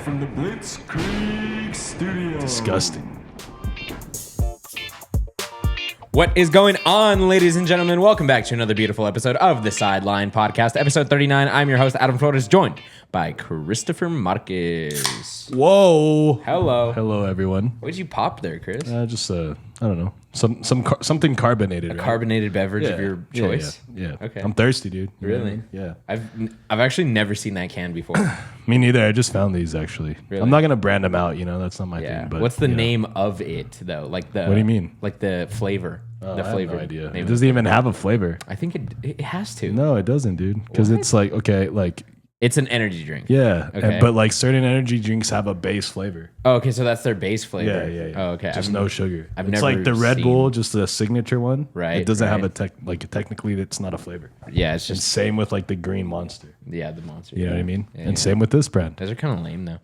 from the Blitzkrieg Studio. Disgusting. What is going on, ladies and gentlemen? Welcome back to another beautiful episode of the Sideline Podcast, episode 39. I'm your host, Adam Flores, joined by Christopher Marquez. Whoa. Hello. Hello, everyone. What did you pop there, Chris? Just I don't know, something carbonated. Right? Carbonated beverage of your choice? Yeah. Okay. I'm thirsty, dude. Really? Yeah. I've actually never seen that can before. Me neither. I just found these actually. Really? I'm not gonna brand them out. That's not my Yeah. thing. But What's the name of it though? Like the. What do you mean? Like the flavor. I The have flavor. no idea. name It doesn't even have a flavor. I think it has to. No, it doesn't, dude. Because it's like It's an energy drink. yeah. Okay. But like certain energy drinks have a base flavor. Oh, okay. So that's their base flavor. Yeah. Oh, okay. Just no sugar. I've It's never like the Red seen- Bull, just a signature one. Right, It doesn't have right. technically it's not a flavor. Yeah, it's And just same with like the green Monster. the monster. You know what I mean? Yeah, and yeah. same with this brand. Those are kind of lame though.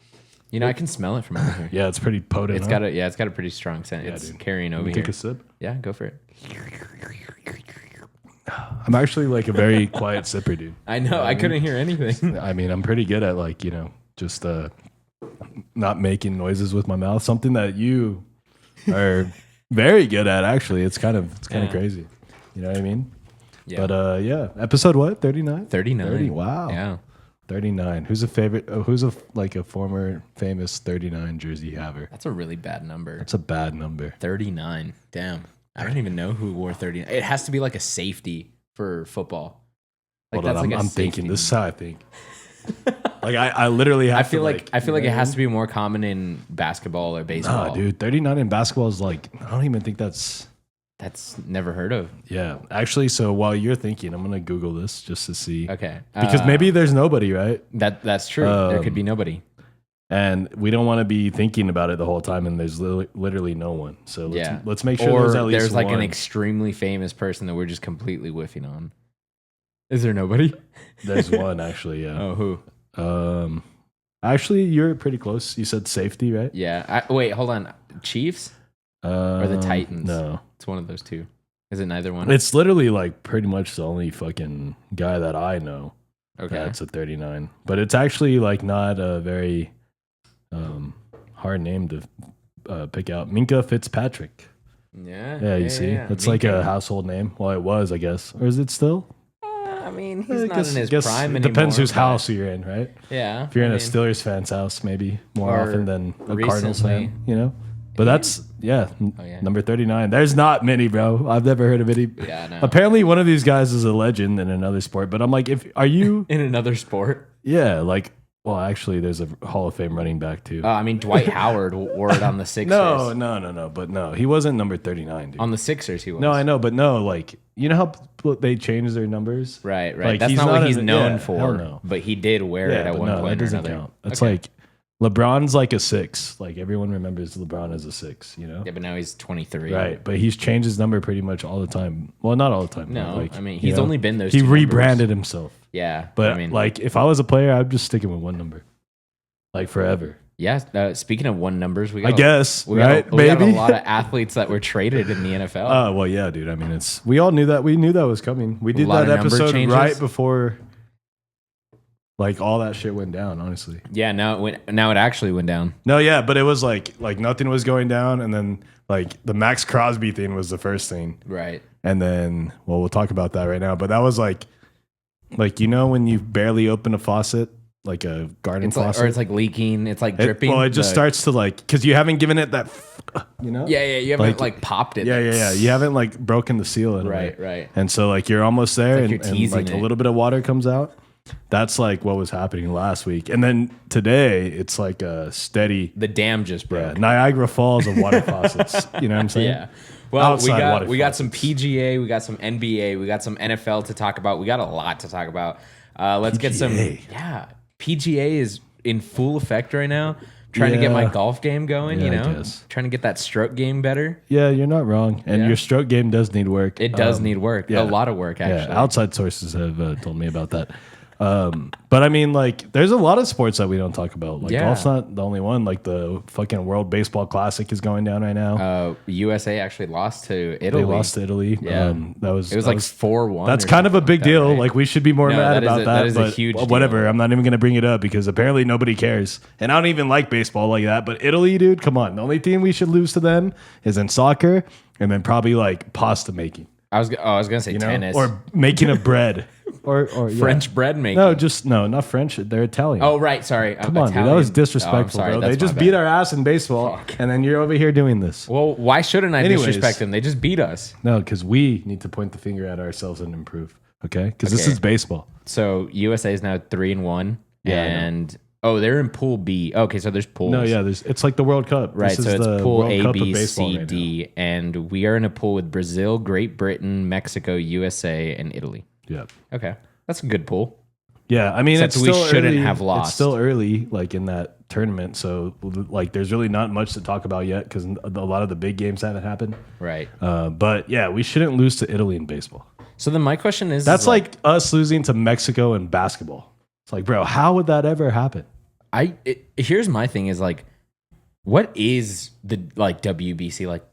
I can smell it from over here. Yeah, it's pretty potent. It's got a pretty strong scent. Yeah, It's dude. carrying over Let me here. take a sip. Yeah, go for it. I'm actually like a very quiet sipper, dude. I know. I couldn't hear anything. I mean, I'm pretty good at like, just not making noises with my mouth. Something that you are very good at, actually. It's kind of crazy. You know what I mean? Yeah. But yeah, episode what? 39? 39. 30. Wow. Yeah. 39. Who's a favorite? Who's a former famous 39 jersey haver? That's a really bad number. That's a bad number. 39. Damn. I don't even know who wore 39. It has to be like a safety for football. Like Hold on, like a I'm thinking. safety This is how I think. Like I literally have. I feel like it has be. to be more common in basketball or baseball. Nah, dude, 39 in basketball is like, I don't even think that's. That's never heard of. Yeah, actually, so while you're thinking, I'm gonna Google this just to see. Okay. Because maybe there's nobody, right? That's true. There could be nobody. And we don't want to be thinking about it the whole time, and there's literally no one. So let's make sure or there's at least there's like one. an extremely famous person that we're just completely whiffing on. Is there nobody? There's one actually. Yeah. Oh, who? Actually, you're pretty close. You said safety, right? Yeah. Wait, hold on. Chiefs or the Titans? No, It's one of those two. Is it neither one? it's literally like pretty much the only fucking guy that I know. Okay. That's a 39, but it's actually like not a very hard name to pick out. Minka Fitzpatrick. Yeah. Yeah, you see, it's like a household name. Well, it was, I guess, or is it still? I mean, he's not in his prime it anymore. depends whose but- house you're in, right? Yeah. If you're in a Steelers fan's house, maybe more Or often than a Cardinals recently. fan, But that's yeah. number 39. There's not many, bro. I've never heard of any. Yeah, no. Apparently, one of these guys is a legend in another sport. But I'm like, are you? In another sport. Yeah, like. Well, actually, there's a Hall of Fame running back too. I mean, Dwight Howard wore it on the Sixers. No. But no, he wasn't number 39, dude. On the Sixers, he was. No, I know, but no, like how they change their numbers? Right. Like, That's he's not what he's hell known for. no. But he did wear it at but one no, point that or doesn't another. count. It's Okay. like LeBron's like a 6. Like everyone remembers LeBron as a 6. Yeah, but now he's 23. Right, but he's changed his number pretty much all the time. Well, not all the time. No, but, like, I mean, he's only been those He two rebranded numbers. himself. Yeah. But I mean, like, if I was a player, I'd just stick it with one number, like forever. yeah. Speaking of one numbers, we I guess, we right? got, we got a Maybe. lot of athletes that were traded in the NFL. Oh well, yeah, dude. I mean, we all knew that. We knew that was coming. We did lot that of number episode changes? right before, like all that shit went down. Honestly, Yeah. Now it actually went down. no, yeah, but it was like nothing was going down, and then like the Max Crosby thing was the first thing, Right. and then we'll talk about that right now. But that was like when you barely open a faucet, like a garden It's like, faucet, or it's like leaking. It's like dripping. Well, it just starts to because you haven't given it that, Yeah. You haven't like popped it. Yeah. You haven't like broken the seal in a way. Right. And so like you're almost there, It's like and, you're teasing like a it. little bit of water comes out. That's like what was happening last week, and then today it's like a steady. The dam just Yeah, broke. Niagara Falls of water faucets. You know what I'm saying? Yeah. Well, Outside water we got some faucets. PGA, we got some NBA, we got some NFL to talk about. We got a lot to talk about. Let's get some. PGA. Yeah, PGA is in full effect right now. Trying to get my Yeah. golf game going. Yeah, I guess. Trying to get that stroke game better. Yeah, you're not wrong, and Yeah. your stroke game does need work. It does need work. yeah. A lot of work, actually. Yeah, outside sources have told me about that. But I mean, like, there's a lot of sports that we don't talk about. Like, Yeah. golf's not the only one. Like, the fucking World Baseball Classic is going down right now. USA actually lost to Italy. They lost to Italy. Yeah. It was like 4-1. That's or kind of a something big like that, deal. right? Like, we should be more No, mad that is about a- that. that is a but huge deal. whatever. I'm not even going to bring it up because apparently nobody cares. And I don't even like baseball like that. But Italy, dude, come on. The only team we should lose to them is in soccer and then probably like pasta making. I was gonna say tennis or making of bread. or yeah. French bread making. No, not French. They're Italian. Oh right, sorry. Come on, dude. That was disrespectful, bro. They just beat our ass in baseball, and then you're over here doing this. Well, why shouldn't I Anyways. disrespect them? They just beat us. No, because we need to point the finger at ourselves and improve. Okay, because this is baseball. So USA is now 3-1, Yeah, I know. and they're in Pool B. Okay, so there's pools. No, yeah, it's like the World Cup. Right, This so is it's the Pool World A, Cup of B, baseball C, right D, and we are in a pool with Brazil, Great Britain, Mexico, USA, and Italy. now. Yeah, Okay, that's a good pool. yeah. I mean, Except it's we still shouldn't early. have lost. It's still early, like in that tournament. So, like, there's really not much to talk about yet because a lot of the big games haven't happened. Right. But yeah, we shouldn't lose to Italy in baseball. So then my question is, That's like us losing to Mexico in basketball. It's like, bro, how would that ever happen? Here's my thing is like, what is the like WBC like?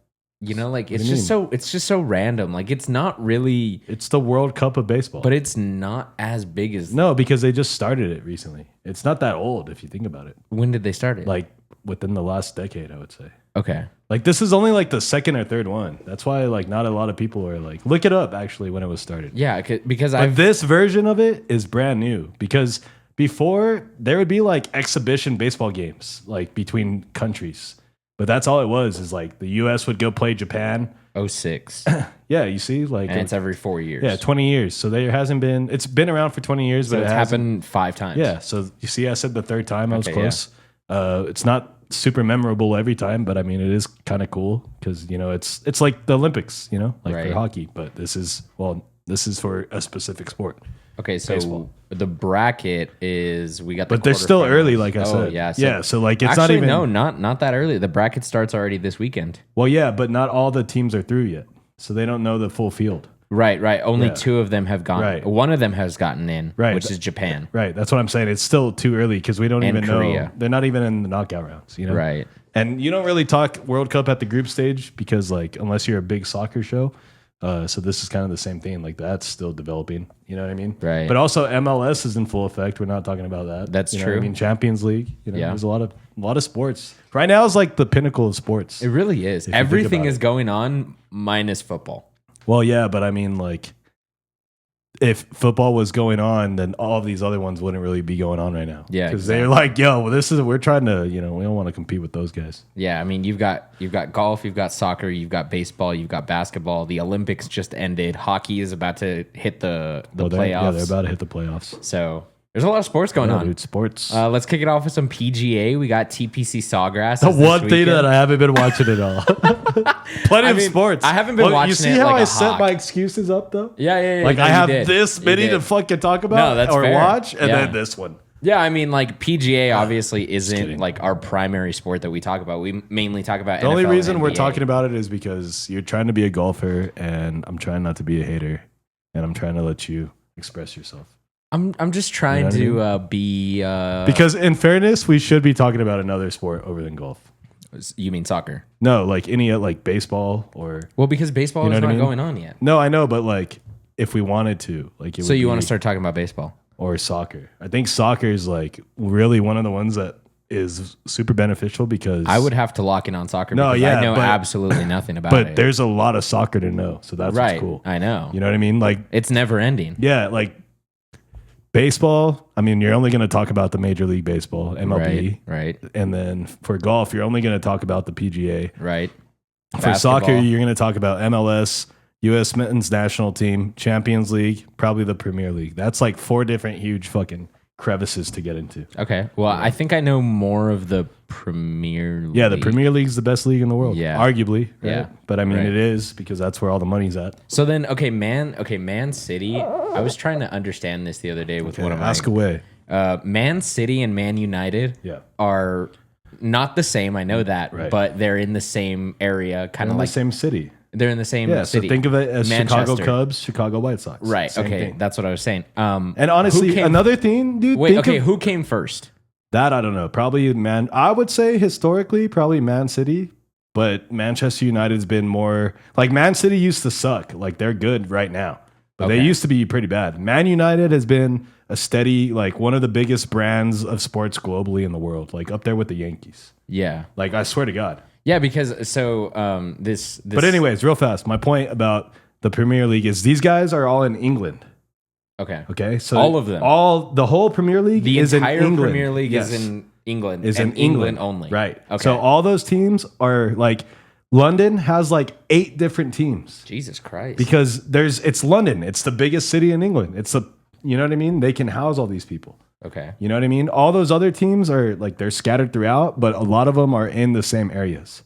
You know, like it's do you just so random. Like it's not really, It's the World Cup of baseball. but it's not as big as. no, because they just started it recently. It's not that old if you think about it. When did they start it? Like within the last decade, I would say. Okay. Like this is only like the second or third one. That's why like not a lot of people are like look it up actually when it was started. Yeah, because But this version of it is brand new because before there would be like exhibition baseball games like between countries. But that's all it was is like the US would go play Japan. 06. Yeah, you see like And it's every 4 years. yeah, 20 years. So there hasn't been it's been around for 20 years So but it's it hasn't. happened 5 times. Yeah, so you see I said the third time I was Okay, close. It's not super memorable every time, but I mean it is kind of cool cuz you know it's like the Olympics, you know, like Right. for hockey, but this is for a specific sport. Okay, so Baseball. the bracket is we got the But they're still quarterfinals. early, like I Oh, said. yeah. Yeah, so like it's actually, not even not that early. The bracket starts already this weekend. well, yeah, but not all the teams are through yet, so they don't know the full field. Right. Only Yeah. 2 of them have gone. Right. One of them has gotten in, Right. which is Japan. Right, that's what I'm saying. It's still too early because we don't And even Korea. know. They're not even in the knockout rounds, you know. Right. And you don't really talk World Cup at the group stage because, like, unless you're a big soccer show. So this is kind of the same thing. Like that's still developing. You know what I mean? Right. But also MLS is in full effect. We're not talking about that. That's You know what true. I mean, Champions League. You know, Yeah. there's a lot of sports. Right now is like the pinnacle of sports. It really is. you Everything think about is going on minus football. Well, yeah, but I mean, like, if football was going on, then all of these other ones wouldn't really be going on right now. Yeah, because they're like, yo, well, we're trying to, you know, we don't want to compete with those guys. Yeah, I mean, you've got golf, you've got soccer, you've got baseball, you've got basketball. The Olympics just ended. Hockey is about to hit the Well, playoffs. Yeah, they're about to hit the playoffs. So there's a lot of sports going Yeah, on. dude, sports. Let's kick it off with some PGA. We got TPC Sawgrass. The one thing that I haven't been watching at all. Plenty of mean, sports. I haven't been watching You see it how like I a set hawk. my excuses up though? Yeah. Like no, I you have did. this You many did. to fucking talk about No, that's or fair. watch, and Yeah. then this one. Yeah, I mean, like PGA obviously isn't kidding. like our primary sport that we talk about. We mainly talk about The only NFL reason and we're NBA. talking about it is because you're trying to be a golfer, and I'm trying not to be a hater, and I'm trying to let you express yourself. I'm just trying You know what to be. Because in fairness, we should be talking about another sport over than golf. You mean soccer? No, like any like baseball or Well, because baseball You know is what I not mean? going on yet. no, I know, but like if we wanted to, like, So you want to start talking about baseball? or soccer? I think soccer is like really one of the ones that is super beneficial because I would have to lock in on soccer. No, because yeah, I know but- absolutely nothing about but it. there's a lot of soccer to know, so that's right. what's cool. I know. You know what I mean? Like, It's never ending. yeah, like baseball. I mean, you're only going to talk about the Major League Baseball, MLB, Right. and then for golf, you're only going to talk about the PGA. Right. For soccer, you're going to talk about MLS, U.S. Men's National Team, Champions League, probably the Premier League. That's like 4 different huge fucking crevices to get into. Okay. Well, I think I know more of the Premier League. Yeah, the Premier League's the best league in the world. Yeah. Arguably. Right? Yeah. But I mean, Right. it is because that's where all the money's at. So then, Man City. I was trying to understand this the other day with one of my. Ask away. Man City and Man United Yeah. are not the same. I know that, Right. but they're in the same area, kind In of the like same city. They're in the same Yeah, city. so think of it as Chicago Manchester. Cubs, Chicago White Sox. Right. Same Okay. thing. That's what I was saying. And honestly, another thing, dude. Wait. think Okay. of Who came first? that? I don't know. Probably I would say historically, probably Man City. But Manchester United's been more like Man City used to suck. Like they're good right now, but they Okay. used to be pretty bad. Man United has been a steady, like one of the biggest brands of sports globally in the world, like up there with the Yankees. Yeah. Like I swear to God. Yeah. Because so this. But anyways, real fast, my point about the Premier League is these guys are all in England. Okay. Okay, so All of them. the whole Premier League The is entire in England. Premier League Yes. is in England. Is and in England only. Right. Okay. So all those teams are like London has like 8 different teams Jesus Christ. because it's London. It's the biggest city in England. You know what I mean? They can house all these people. Okay. You know what I mean? All those other teams are like they're scattered throughout, but a lot of them are in the same areas.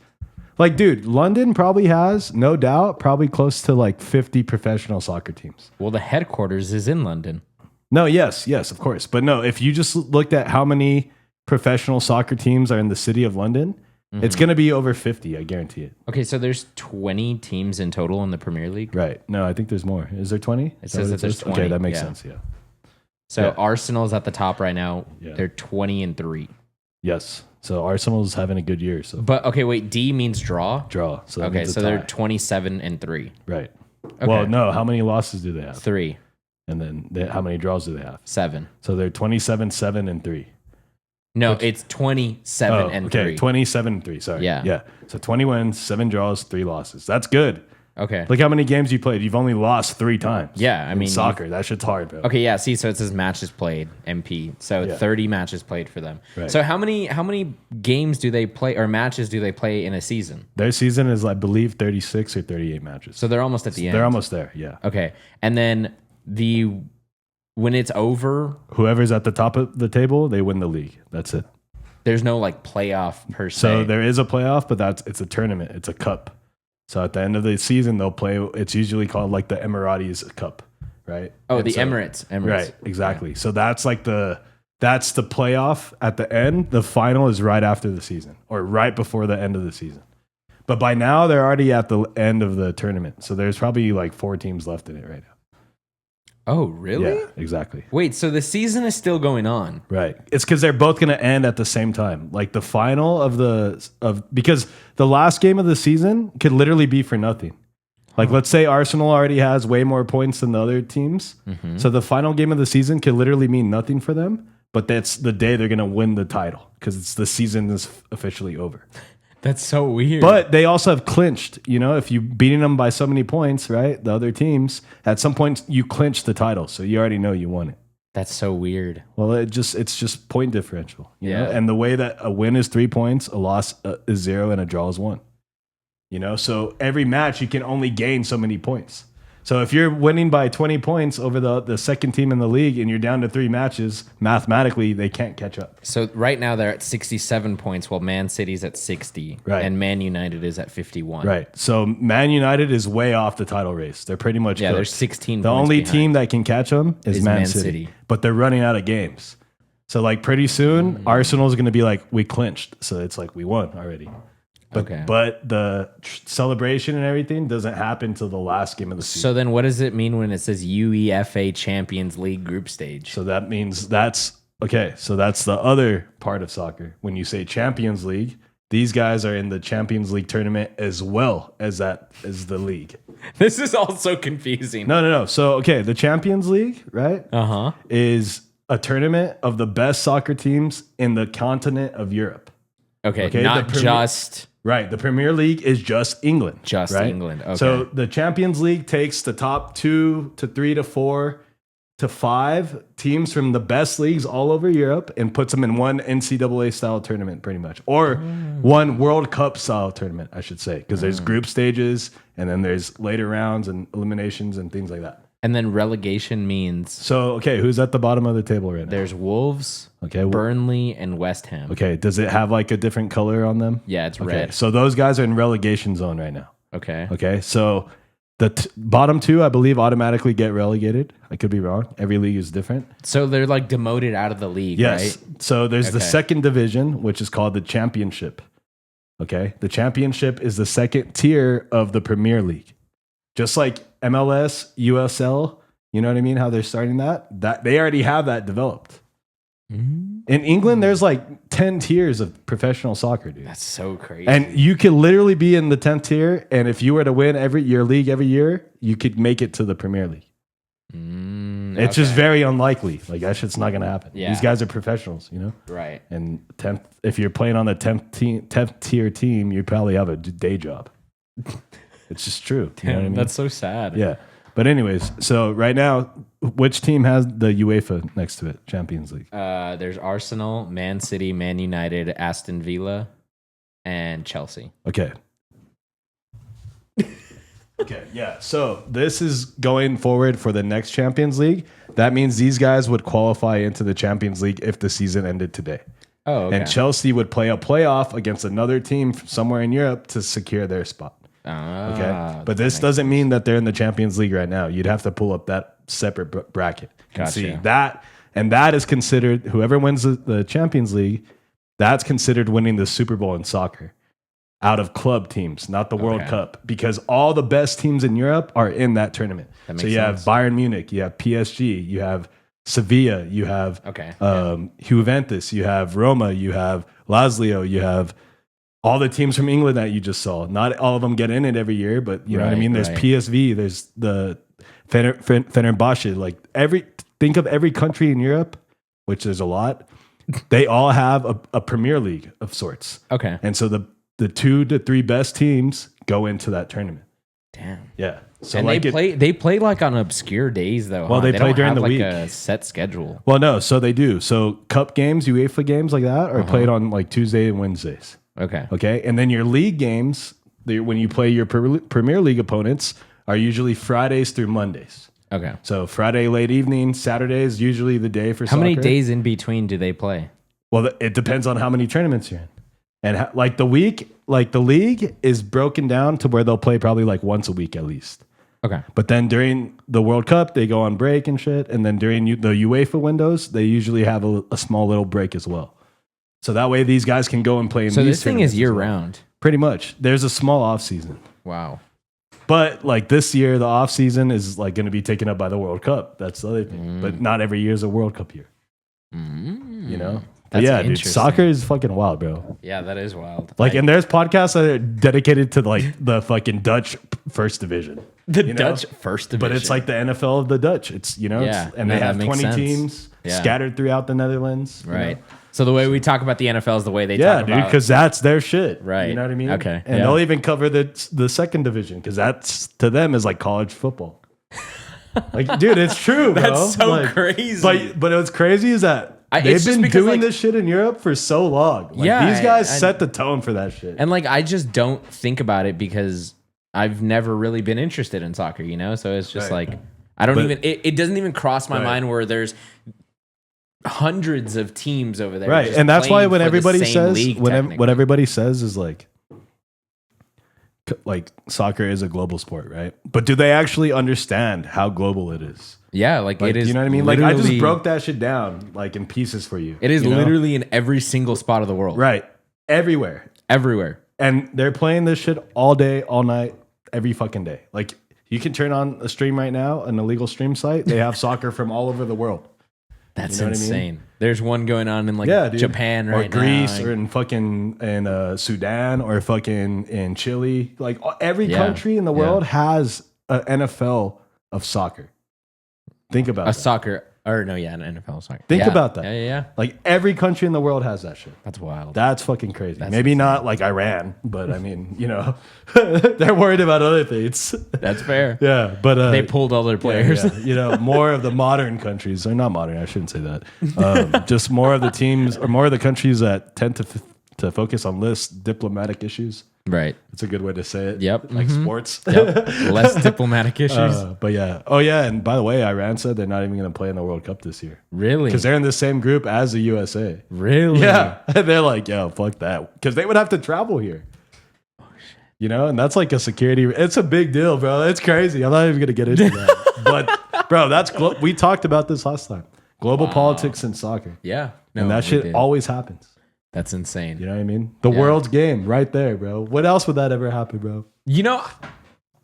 Like, dude, London probably has, no doubt, probably close to like 50 professional soccer teams. Well, the headquarters is in London. No, yes, of course. But no, if you just looked at how many professional soccer teams are in the city of London, it's going to be over 50, I guarantee it. Okay, so there's 20 teams in total in the Premier League. Right. No, I think there's more. Is there 20? It says that there's 20. Okay, that makes yeah. sense, yeah. So Yeah. Arsenal's at the top right now. Yeah. They're 20-3. Yes. So Arsenal's having a good year. So But okay, wait, D means draw. draw. So that Okay, means a so they're tie. 27-3. Right. Okay. Well, no, how many losses do they have? 3, And then how many draws do they have? 7. So they're 27-7-3. No, it's 27 and okay, 3. 27-3. Sorry. Yeah. Yeah. So 20 wins, 7 draws, 3 losses. That's good. Okay. Look how many games you played. You've only lost 3 times. Yeah, I In mean, soccer. That shit's hard, bro. Okay, yeah. See, so it says matches played, MP. So Yeah. 30 matches played for them. Right. So how many games do they play or matches do they play in a season? Their season is, I believe, 36 or 38 matches. So they're almost at the end. They're almost there. Yeah. Okay, and then when it's over, Whoever's at the top of the table, they win the league. That's it. there's no like playoff per se. So there is a playoff, but it's a tournament. It's a cup. So at the end of the season, they'll play. It's usually called like the Emiratis Cup, right? Oh, And the so- Emirates. Right, exactly. So that's like that's the playoff at the end. The final is right after the season or right before the end of the season. But by now they're already at the end of the tournament. So there's probably like 4 teams left in it right now. Oh, really? Yeah, exactly. Wait, so the season is still going on? Right. It's because they're both going to end at the same time. Like the final because the last game of the season could literally be for nothing. Like let's say Arsenal already has way more points than the other teams. So the final game of the season could literally mean nothing for them. But that's the day they're going to win the title because the season is officially over. That's so weird. But they also have clinched, if you beating them by so many points, right? The other teams, at some point you clinch the title. So you already know you won it. that's so weird. Well, it's just point differential. You know? Yeah. And the way that a win is 3 points, a loss is 0, and a draw is 1. So every match you can only gain so many points. So if you're winning by 20 points over the second team in the league and you're down to 3 matches, mathematically they can't catch up. So right now they're at 67 points while Man City's at 60 Right. and Man United is at 51. Right. So Man United is way off the title race. They're pretty much Yeah, they're cooked. 16 The points only behind. team that can catch them is Is Man Man City. City. But they're running out of games. So like pretty soon Arsenal is going to be like, we clinched. So it's like we won already. Okay. But the celebration and everything doesn't happen till the last game of the season. So then what does it mean when it says UEFA Champions League group stage? So that means that's okay. So that's the other part of soccer. When you say Champions League, these guys are in the Champions League tournament as well as the league. This is all so confusing. No. So okay, the Champions League, right, Uh-huh. is a tournament of the best soccer teams in the continent of Europe. Okay, Okay, not the Premier- just Right. The Premier League is just England. Just right? England, okay. So the Champions League takes the top 2 to 3 to 4 to 5 teams from the best leagues all over Europe and puts them in one NCAA style tournament pretty much. Or one World Cup style tournament, I should say. Because there's group stages and then there's later rounds and eliminations and things like that. and then relegation means So, okay, who's at the bottom of the table right now? there's Wolves, Okay. Burnley, and West Ham. Okay. Does it have like a different color on them? Yeah, it's Okay. red. So those guys are in relegation zone right now. Okay. Okay, so the bottom 2, I believe, automatically get relegated. I could be wrong. Every league is different. So they're like demoted out of the league, Yes. right? So there's the Okay. second division, which is called the Championship. Okay. The championship is the second tier of the Premier League. Just like MLS, USL, you know what I mean? How they're starting that they already have that developed. In England, there's like 10 tiers of professional soccer, dude. That's so crazy. And you could literally be in the 10th tier, and if you were to win your league every year, you could make it to the Premier League. It's just very unlikely. Like that shit's not going to happen. Yeah. These guys are professionals, you know? Right. And 10th, if you're playing on the 10th tier team, you probably have a day job. It's just true. You know what I mean? That's so sad. Yeah. But anyways, so right now, which team has the UEFA next to it? Champions League. There's Arsenal, Man City, Man United, Aston Villa, and Chelsea. Okay. Okay, yeah. So this is going forward for the next Champions League. That means these guys would qualify into the Champions League if the season ended today. Oh, okay. And Chelsea would play a playoff against another team somewhere in Europe to secure their spot. Okay. But this doesn't mean that they're in the Champions League right now. You'd have to pull up that separate bracket and Gotcha. see that. And that is considered, whoever wins the Champions League, that's considered winning the Super Bowl in soccer out of club teams, not the World Cup, because all the best teams in Europe are in that tournament. So you have Bayern Munich, you have PSG, you have Sevilla, you have Juventus, you have Roma, you have Lazio, you have all the teams from England that you just saw. Not all of them get in it every year, but you know what I mean? There's PSV, there's the Fenerbahce. Like think of every country in Europe, which there's a lot. They all have a Premier League of sorts. Okay. And so the 2 to 3 best teams go into that tournament. Damn. Yeah. So And like they play like on obscure days though. Well, they play don't during have the like week. a set schedule. Well, no, so they do. So cup games, UEFA games like that are played on like Tuesday and Wednesdays. Okay. Okay. And then your league games, when you play your Premier League opponents, are usually Fridays through Mondays. Okay. So Friday late evening, Saturday is usually the day for How soccer. many days in between do they play? Well, it depends on how many tournaments you're in. And like the league is broken down to where they'll play probably like once a week at least. Okay. But then during the World Cup, they go on break and shit. And then during the UEFA windows, they usually have a small little break as well. So that way these guys can go and play in So these this thing is tournaments as year well. round. Pretty much. There's a small off season. Wow. But like this year, the off season is like going to be taken up by the World Cup. That's the other thing. But not every year is a World Cup year. You know? But That's yeah, dude, interesting. soccer is fucking wild, bro. Yeah, that is wild. Like, and there's podcasts that are dedicated to like the fucking Dutch first division. The you know? Dutch first division. But it's like the NFL of the Dutch. It's, you know, Yeah, and no, they that have makes 20 sense. teams Yeah. scattered throughout the Netherlands. you right. know? So the way we talk about the NFL is the way they Yeah, talk dude, about because that's their shit. Right. You know what I mean? Okay, And yeah. they'll even cover the second division because that's to them is like college football. Like, dude, it's true, bro. That's so Like, crazy. But what's crazy is that it's they've just been because, doing like- this shit in Europe for so long. Like, Yeah, these guys I- set the tone for that shit. And like I just don't think about it because I've never really been interested in soccer, you know? So it's just Right. like I don't But- even it doesn't even cross my Right. mind where there's hundreds of teams over there. Right, just and that's why playing when for the everybody same says league, what technically. everybody says is like soccer is a global sport, right? But do they actually understand how global it is? Yeah, like it is. You know what I mean? Like I just literally- broke that shit down like in pieces for you. It is you know? literally in every single spot of the world. right everywhere, Everywhere. and they're playing this shit all day, all night, every fucking day. Like you can turn on a stream right now, an illegal stream site. They have soccer from all over the world. That's You know what I mean? insane. There's one going on in like Yeah, dude. Japan or right Greece now. or in fucking Sudan or fucking in Chile. Like every Yeah. country in the Yeah. world has an NFL of soccer. Think about A that. soccer or no, yeah, an NFL soccer. Think Yeah. about that. Yeah. Like every country in the world has that shit. That's wild. That's fucking crazy. That's Maybe insane. not like Iran, but I mean, you know, they're worried about other things. That's fair. Yeah, but They pulled all their players. yeah, you know, more of the modern countries, or not modern, I shouldn't say that. Just more of the teams, or more of the countries that tend to focus on less diplomatic issues. Right. It's a good way to say it. Yep. Like sports. Yep. Less diplomatic issues. But yeah. Oh yeah. And by the way, Iran said they're not even going to play in the World Cup this year Really? because they're in the same group as the USA. Really? Yeah. And they're like, yo, fuck that, because they would have to travel here. You know, and that's like a security. It's a big deal, bro. It's crazy. I'm not even gonna get into that. But bro, we talked about this last time. Global politics in soccer, Yeah. No, and that we shit did. always happens. That's insane. You know what I mean? The world's game right there, bro. What else would that ever happen, bro? You know,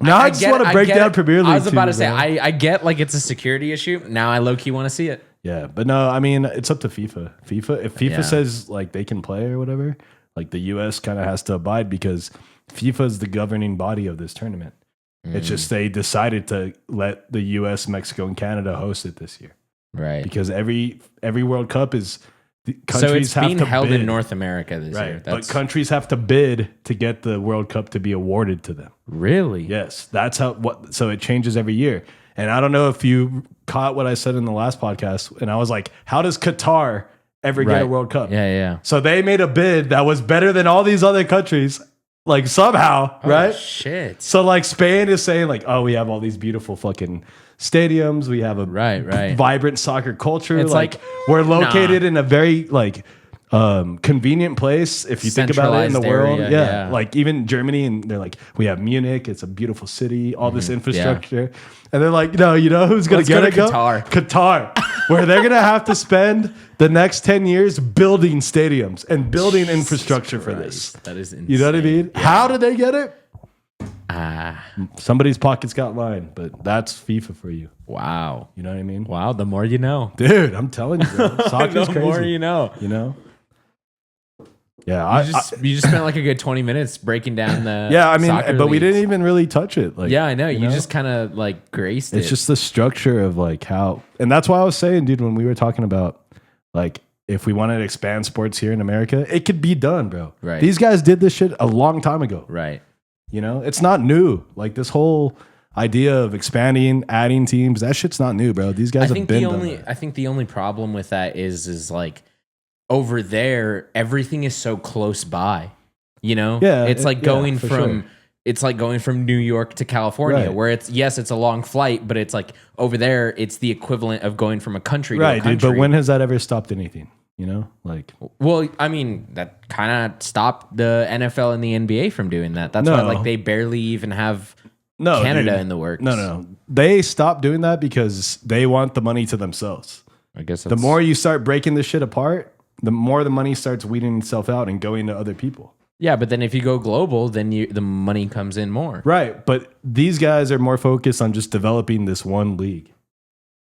Now I just want to break down Premier League. I was about to too, say, bro. I get like it's a security issue. Now I low key want to see it. Yeah, but no, I mean it's up to FIFA. If FIFA Yeah. says like they can play or whatever, like the US kind of has to abide because FIFA is the governing body of this tournament. It's just they decided to let the US, Mexico, and Canada host it this year. Right. Because every World Cup is So it's have being to held bid. in North America this year. Right, but countries have to bid to get the World Cup to be awarded to them. Really? Yes, that's how. So it changes every year. And I don't know if you caught what I said in the last podcast. And I was like, how does Qatar ever get a World Cup? Yeah. So they made a bid that was better than all these other countries, like somehow, right? Shit. So like Spain is saying like, oh, we have all these beautiful fucking stadiums. We have a Right. vibrant soccer culture. It's like, we're located in a very like convenient place if you think about it in the Centralized world. area, Yeah. yeah. Like even Germany, and they're like, we have Munich. It's a beautiful city. All this infrastructure, and they're like, no, you know who's gonna Let's get go it? to Qatar. Qatar, where they're gonna have to spend the next 10 years building stadiums and building infrastructure for this. That is insane. You know what I mean? How did they get it? Ah, Somebody's pockets got lined, but that's FIFA for you. wow. You know what I mean? Wow. The more you know. Dude, I'm telling you, bro. Soccer's The crazy. more you know. You know? Yeah, You just spent like a good 20 minutes breaking down the yeah, I mean, soccer but we leagues. didn't even really touch it. Like, Yeah, I know. You know? just kind of like graced it. It's just the structure of like how, and that's why I was saying, dude, when we were talking about like if we wanted to expand sports here in America, it could be done, bro. Right. These guys did this shit a long time ago. right. You know, it's not new. Like this whole idea of expanding, adding teams, that shit's not new, bro. These guys have been done that. I think the only problem with that is like over there everything is so close by. You know? Yeah, It's like going for from sure. it's like going from New York to California, Right. where it's a long flight, but it's like over there it's the equivalent of going from a country to a Right, country. dude. But when has that ever stopped anything? You know, like Well, I mean, that kind of stopped the NFL and the NBA from doing that. That's why No. like they barely even have no, Canada dude. in the works. No. They stopped doing that because they want the money to themselves. I guess The more you start breaking this shit apart, the more the money starts weeding itself out and going to other people. Yeah, but then if you go global, then the money comes in more. Right. But these guys are more focused on just developing this one league.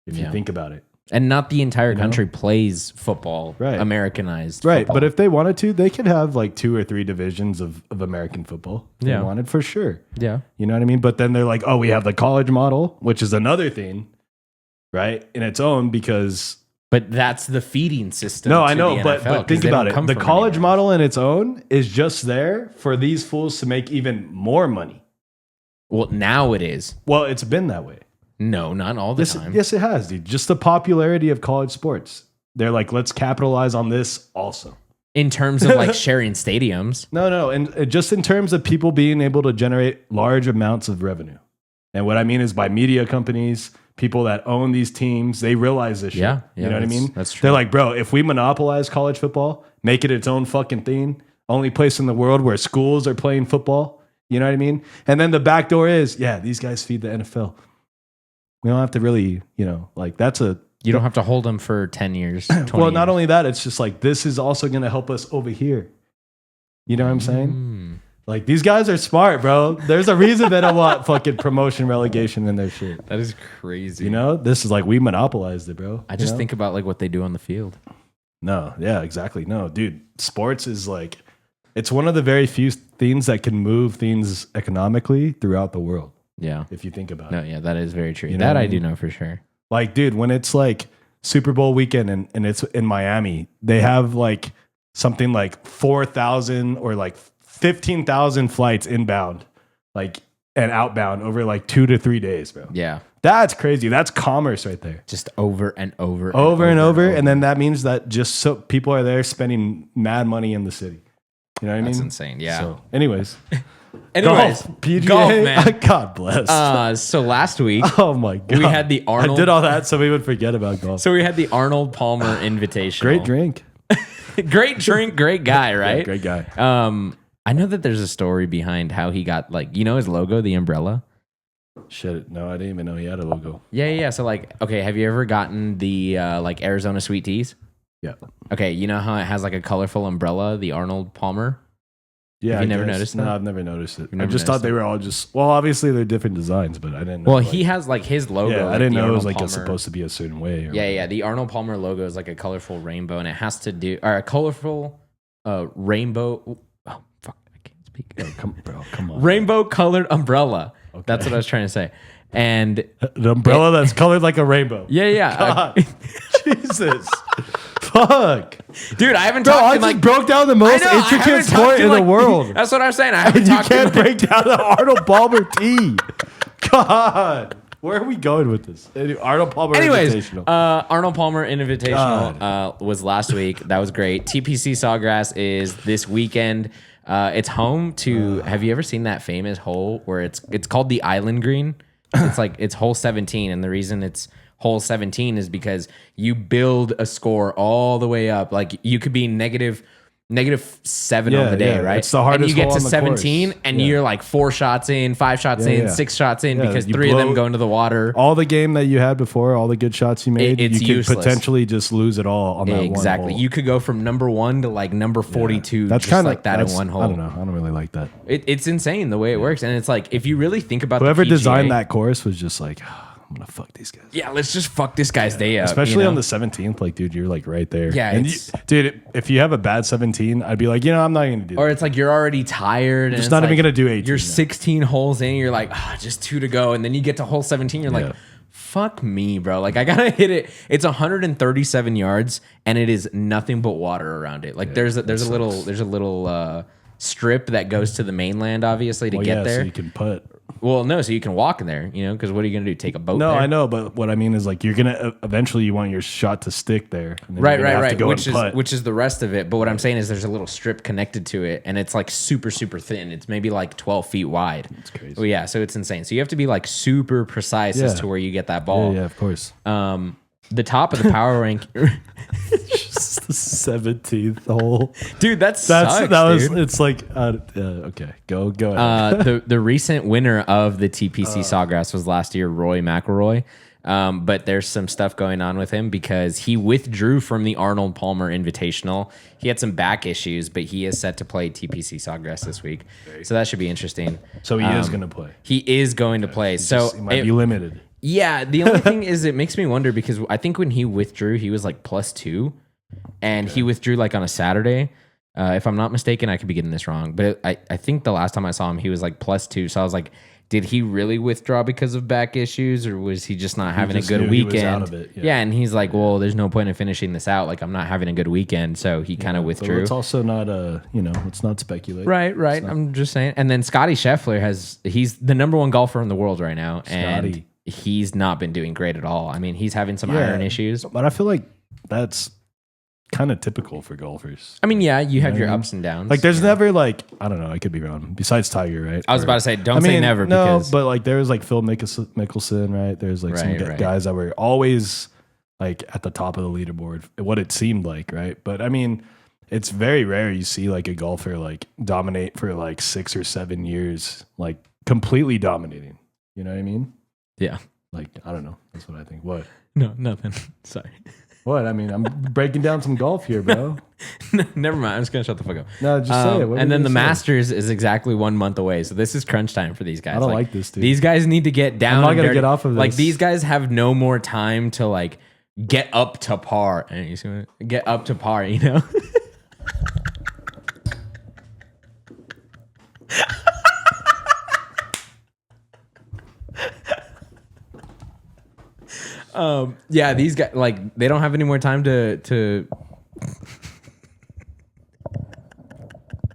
If you Yeah. think about it. And not the entire country plays football, Right. Americanized. Right. football. But if they wanted to, they could have like 2 or 3 divisions of American football. If Yeah. they wanted, for sure. yeah, You know what I mean? But then they're like, oh, we have the college model, which is another thing, right? In its own, because but that's the feeding system. no, to I know, the but NFL, 'cause think they about don't it. come The from college anywhere. model in its own is just there for these fools to make even more money. Well, now it is. Well, it's been that way. No, not all the time. Yes, it has, dude. Just the popularity of college sports. They're like, let's capitalize on this also. In terms of like sharing stadiums. No, and just in terms of people being able to generate large amounts of revenue. And what I mean is by media companies, people that own these teams, they realize this shit. Yeah, you know what I that's- mean? that's true. They're like, bro, if we monopolize college football, make it its own fucking thing, only place in the world where schools are playing football, you know what I mean? And then the back door is, yeah, these guys feed the NFL. We don't have to really, you know, like that's a, You don't have to hold them for 10 years. 20 well, not years. only that, it's just like, this is also going to help us over here. You know what I'm saying? Mm. Like these guys are smart, bro. There's a reason they don't want fucking promotion relegation in their shit. That is crazy. You know, this is like we monopolized it, bro. I just You know? think about like what they do on the field. No, yeah, exactly. No, dude, sports is like it's one of the very few things that can move things economically throughout the world. Yeah. If you think about No, it. yeah, that is very true. You know That what I I do mean? know for sure. Like, dude, when it's like Super Bowl weekend and it's in Miami, they have like something like 4,000 or like 15,000 flights inbound, like and outbound over like 2 to 3 days, bro. Yeah. That's crazy. That's commerce right there. Just over and over. Over and over. And then that means that just so people are there spending mad money in the city. You know what I mean? That's insane. Yeah. So, anyways, Anyways, golf, PGA, golf, man. God bless. So last week, oh my god, we had the Arnold- I did all that so we would forget about golf. so we had the Arnold Palmer Invitational. Great drink, Great drink, great guy, right? Yeah, great guy. I know that there's a story behind how he got like, you know, his logo, the umbrella. Shit, no, I didn't even know he had a logo. Yeah. So like, okay, have you ever gotten the like Arizona sweet teas? Yeah. Okay, you know how it has like a colorful umbrella, the Arnold Palmer? Yeah. Have you I never guess. noticed that? No, I've never noticed it. I never just thought noticed they it? were all just. Well, obviously they're different designs, but I didn't know. Well, like, he has like his logo. Yeah, like I didn't the know it was Arnold like it's Palmer. supposed to be a certain way. Or Yeah. The Arnold Palmer logo is like a colorful rainbow, and it has to do or a colorful rainbow. Oh fuck, I can't speak. Oh, come on. Rainbow colored umbrella. That's what I was trying to say. And The umbrella that's colored like a rainbow. yeah. God. Jesus. Fuck. Dude, I haven't Bro, talked I in just like broke down the I most know, I intricate haven't sport talked in the like- world. That's what I was saying. I haven't You talked in can't break down the Arnold Palmer tee. God. Where are we going with this? Arnold Palmer Anyways, Invitational. Arnold Palmer Invitational was last week. That was great. TPC Sawgrass is this weekend. It's home to. Have you ever seen that famous hole where it's called the Island Green? It's hole 17, and the reason it's hole 17 is because you build a score all the way up. Like you could be negative 7 on the day, right? It's the hardest and you get hole to on the 17 course. and Yeah. you're like 4 shots in, 5 shots in, yeah. 6 shots in Yeah, because you 3 of them blow- go into the water. All the game that you had before, all the good shots you made, It's you could useless. potentially just lose it all on that one Exactly. hole. You could go from number 1 to like number 42 That's just kind of like that in one hole. I don't know. I don't really like that. It's insane the way it works. And it's like, if you really think about Whoever the PGA, designed that course was just like, I'm gonna fuck these guys. yeah, let's just fuck this guy's day up. Especially you on know? the 17th, like, dude, you're like right there. Yeah, and it's- dude, if you have a bad 17, I'd be like, I'm not gonna do Or that. it's like you're already tired. Just and not it's even like gonna do 18. You're yeah. 16 holes in. You're like, just 2 to go. And then you get to hole 17. You're Yeah. like, fuck me, bro. Like I gotta hit it. It's 137 yards and it is nothing but water around it. Like there's a little strip that goes to the mainland, obviously, to get there. so you can putt. Well, no, so you can walk in there, because what are you gonna do? Take a boat? No, there? I know, but what I mean is like you're gonna eventually you want your shot to stick there, and then Right, you're gonna have to right. go Which and putt. is the rest of it. But what I'm saying is there's a little strip connected to it, and it's like super, super thin. It's maybe like 12 feet wide. It's crazy. Well, yeah, so it's insane. So you have to be like super precise as Yeah. to where you get that ball. yeah, of course. The top of the power rank, Just the 17th hole. dude. That sucks, dude. It's like okay, go ahead. The recent winner of the TPC Sawgrass was last year, Rory MCllory. But there's some stuff going on with him because he withdrew from the Arnold Palmer Invitational. He had some back issues, but he is set to play TPC Sawgrass this week. So that should be interesting. So he is gonna play. He is going to play. So He might be limited. yeah, the only thing is it makes me wonder because I think when he withdrew, he was like +2, and he withdrew like on a Saturday. If I'm not mistaken, I could be getting this wrong, but I think the last time I saw him, he was like +2. So I was like, did he really withdraw because of back issues, or was he just not having just a good knew he was weekend? out of it, yeah, and he's like, well, there's no point in finishing this out. Like, I'm not having a good weekend, so he kind of But withdrew. it's also not let's not speculate. Right. I'm just saying. And then Scotty Scheffler he's the number 1 golfer in the world right now, and Scotty. he's not been doing great at all. I mean, he's having some iron issues. But I feel like that's kind of typical for golfers. I mean, yeah, you have your I mean? ups and downs. Like, there's you know? never like I don't know. I could be wrong. Besides Tiger, right? I was about to say, don't say never. No, because but like there's like Phil Mickelson, right? There's like some Right. guys that were always like at the top of the leaderboard. What it seemed like, right? But I mean, it's very rare you see like a golfer like dominate for like 6 or 7 years, like completely dominating. You know what I mean? yeah, Like I don't know. That's what I think. What? no, nothing. Sorry, What? I mean, I'm breaking down some golf here, bro. never mind. I'm just gonna shut the fuck up. No, just say it. What And were then you the gonna say? Masters is exactly 1 month away, so this is crunch time for these guys. I don't like this, dude. These guys need to get down. I'm not and gonna dirty. get off of Like this. these guys have no more time to like get up to par. And you see what? Get up to par. You know. Yeah, these guys like they don't have any more time to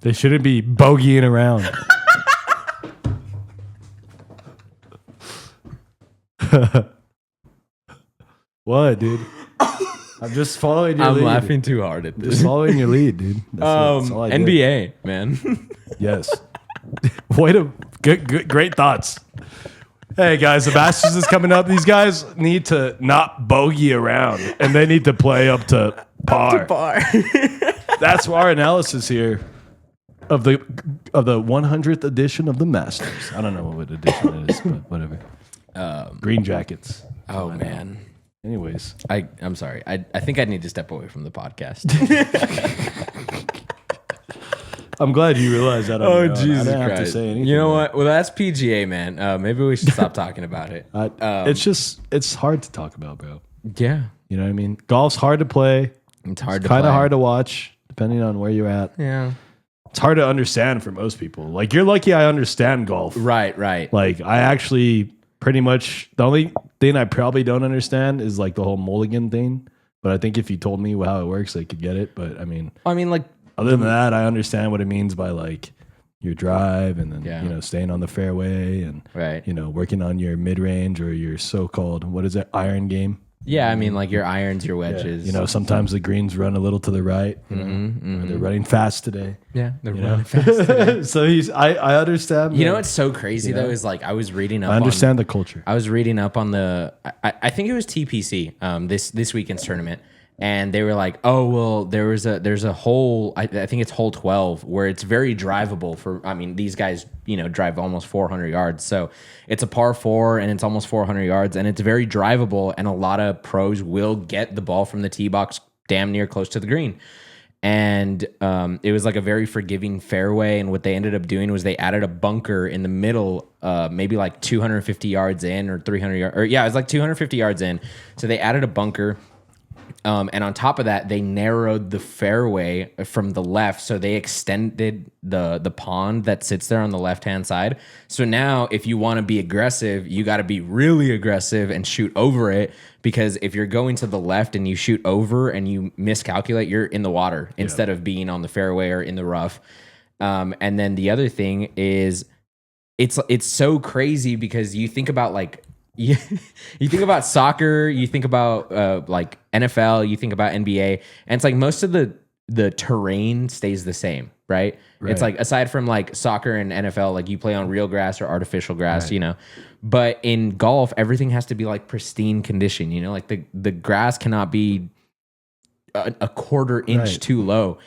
They shouldn't be bogeying around. What, dude? I'm just following your I'm lead. laughing too hard at Just this. following your lead, dude. That's all I did. NBA, man. Yes. Way to good, great thoughts. Hey guys, the Masters is coming up. These guys need to not bogey around, and they need to play up to par. That's our analysis here of the 100th edition of the Masters. I don't know what edition it is, but whatever. Green jackets. Oh man. Anyways, I'm sorry. I think I need to step away from the podcast. I'm glad you realized that. Oh, I didn't Jesus have to Christ. say anything. You know what? Well, that's PGA, man. Maybe we should stop talking about it. It's hard to talk about, bro. Yeah. You know what I mean? Golf's hard to play. It's hard to Kind play. of hard to watch, depending on where you're at. Yeah. It's hard to understand for most people. Like, you're lucky I understand golf. Right. Like, I actually pretty much, the only thing I probably don't understand is like the whole mulligan thing. But I think if you told me how it works, I could get it. But I mean, like, other than that, I understand what it means by like your drive and then, Yeah. you know, staying on the fairway and, Right. you know, working on your mid range or your so-called, what is it, iron game. yeah, I mean, like your irons, your wedges. You know, sometimes the greens run a little to the right. You know, or they're running fast today. Yeah, they're running fast. So I understand. You know what's so crazy though is like I was reading up. I understand the culture. I was reading up on the. I think it was TPC. This weekend's tournament, and they were like, oh well, there's a hole. I think it's hole 12 where it's very drivable for. I mean, these guys drive almost 400 yards, so it's a par 4 and it's almost 400 yards, and it's very drivable, and a lot of pros will get the ball from the tee box damn near close to the green. And it was like a very forgiving fairway. And what they ended up doing was they added a bunker in the middle, maybe like 250 yards in or 300 yards. Or yeah, it was like 250 yards in. So they added a bunker. And on top of that, they narrowed the fairway from the left. So they extended the pond that sits there on the left-hand side. So now if you want to be aggressive, you got to be really aggressive and shoot over it. Because if you're going to the left and you shoot over and you miscalculate, you're in the water instead of being on the fairway or in the rough. And then the other thing is it's so crazy because you think about like, you think about soccer, you think about like NFL, you think about NBA, and it's like most of the terrain stays the same, right? It's like aside from like soccer and NFL, like you play on real grass or artificial grass, But in golf, everything has to be like pristine condition, like the grass cannot be a quarter inch too low.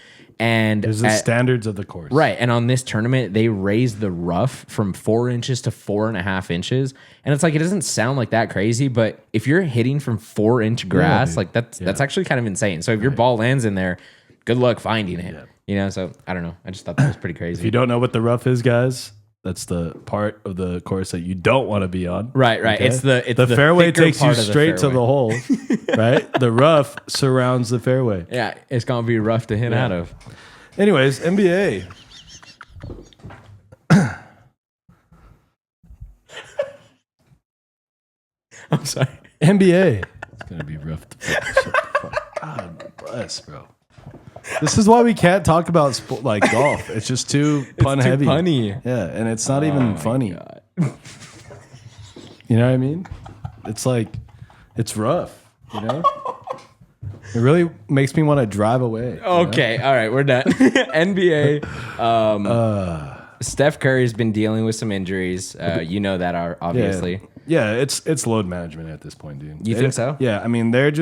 And there's the standards of the course. Right. And on this tournament, they raised the rough from 4 inches to 4.5 inches. And it's like, it doesn't sound like that crazy, but if you're hitting from 4-inch grass, like that's actually kind of insane. So if your ball lands in there, good luck finding it. So I don't know. I just thought that was pretty crazy. If you don't know what the rough is, guys, that's the part of the course that you don't want to be on. Right. Okay? It's the fairway takes you part of the straight to fairway. the hole, right? The rough surrounds the fairway. Yeah, it's gonna be rough to hit out of. Anyways, NBA. I'm sorry. NBA. It's gonna be rough. God bless, bro. This is why we can't talk about like golf. It's just too pun heavy. Punny. Yeah, and it's not even funny. God. You know what I mean? It's like it's rough. It really makes me want to drive away. Okay, all right, we're done. NBA. Steph Curry's been dealing with some injuries. You know that are obviously. Yeah, it's load management at this point, dude. You think so? Yeah, I mean they're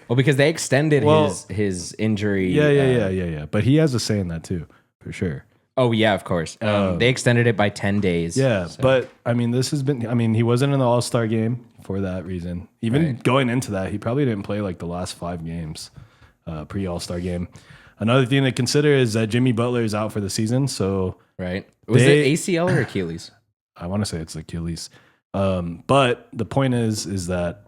Well, because they extended his injury. Yeah. But he has a say in that too, for sure. Oh yeah, of course. They extended it by 10 days. Yeah, so. but I mean this has been. I mean he wasn't in the All-Star game for that reason. Even going into that, he probably didn't play like the last 5 games, pre-All-Star game. Another thing to consider is that Jimmy Butler is out for the season. So was it ACL or Achilles? I want to say it's Achilles. But the point is that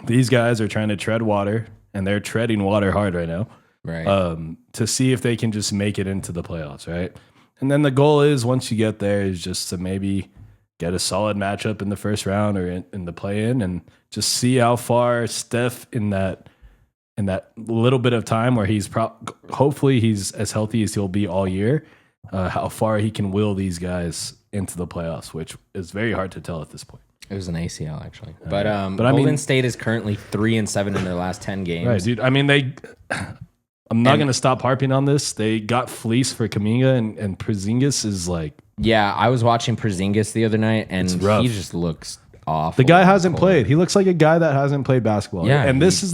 these guys are trying to tread water, and they're treading water hard right now. Right. To see if they can just make it into the playoffs, right? And then the goal is once you get there is just to maybe get a solid matchup in the first round or in the play-in, and just see how far Steph in that little bit of time where he's hopefully he's as healthy as he'll be all year, how far he can will these guys into the playoffs, which is very hard to tell at this point. It was an ACL actually, but Golden State is currently 3-7 in their last 10 games. Right, dude. I mean, I'm not going to stop harping on this. They got fleeced for Kuminga, and Porzingis is like... Yeah, I was watching Porzingis the other night, and he just looks awful. The guy hasn't played. He looks like a guy that hasn't played basketball. Yeah, and this is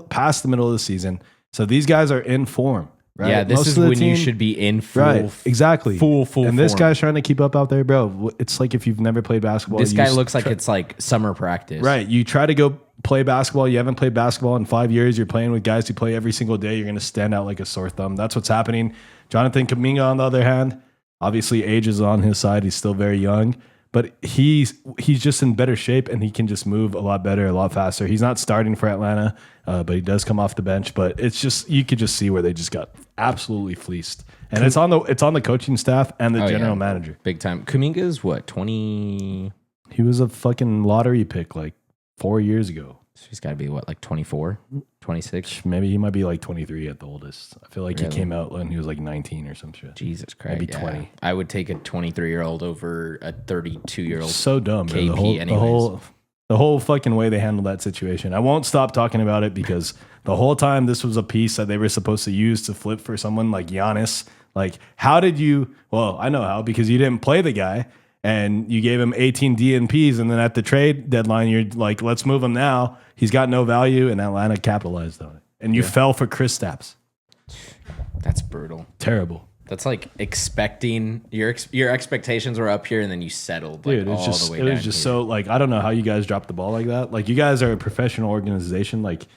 past the middle of the season. So these guys are in form. right? Yeah, this Most is of the when you team- should be in full. Right, exactly. Full And this form. guy's trying to keep up out there, bro. It's like if you've never played basketball. This you guy s- looks like try- it's like summer practice. right. You try to go play basketball. You haven't played basketball in 5 years. You're playing with guys who play every single day. You're going to stand out like a sore thumb. That's what's happening. Jonathan Kuminga, on the other hand, obviously age is on his side. He's still very young, but he's just in better shape and he can just move a lot better, a lot faster. He's not starting for Atlanta, but he does come off the bench. But it's just, you could just see where they just got absolutely fleeced. And it's on the coaching staff and the general manager. Big time. Kuminga's what, 20? He was a fucking lottery pick like 4 years ago. So he's got to be what, like 24, 26? Maybe he might be like 23 at the oldest. I feel like Really? he came out when he was like 19 or some shit. Jesus Christ. Maybe 20. I would take a 23-year-old over a 32-year-old. So dumb, bro. KP The whole fucking way they handled that situation. I won't stop talking about it because the whole time this was a piece that they were supposed to use to flip for someone like Giannis. Like, how did you? Well, I know how, because you didn't play the guy and you gave him 18 DNPs, and then at the trade deadline, you're like, let's move him now. He's got no value, and Atlanta capitalized on it. And you fell for Chris Stapps. That's brutal. Terrible. That's like expecting your expectations were up here and then you settled like Dude, all the way it down was just here. so, like, I don't know how you guys dropped the ball like that. Like, you guys are a professional organization, like,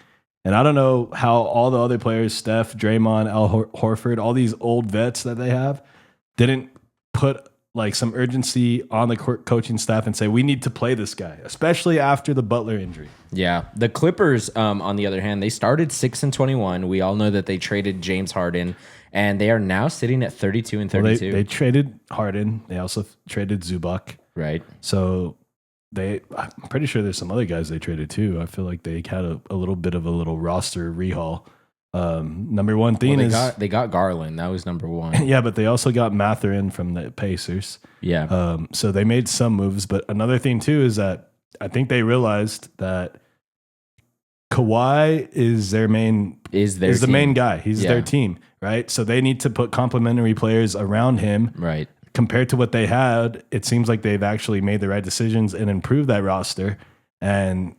and I don't know how all the other players, Steph, Draymond, Al Horford, all these old vets that they have, didn't put like some urgency on the coaching staff and say, we need to play this guy, especially after the Butler injury. Yeah, the Clippers, on the other hand, they started 6-21. We all know that they traded James Harden, and they are now sitting at 32 and 32. Well, they traded Harden. They also traded Zubac. Right. So I'm pretty sure there's some other guys they traded too. I feel like they had a little bit of a little roster rehaul. Number one thing they got Garland. That was number one. yeah, but they also got Mathurin from the Pacers. Yeah. So they made some moves, but another thing too is that I think they realized that Kawhi is the main guy. He's their team, right? So they need to put complementary players around him. Right. Compared to what they had, it seems like they've actually made the right decisions and improved that roster. And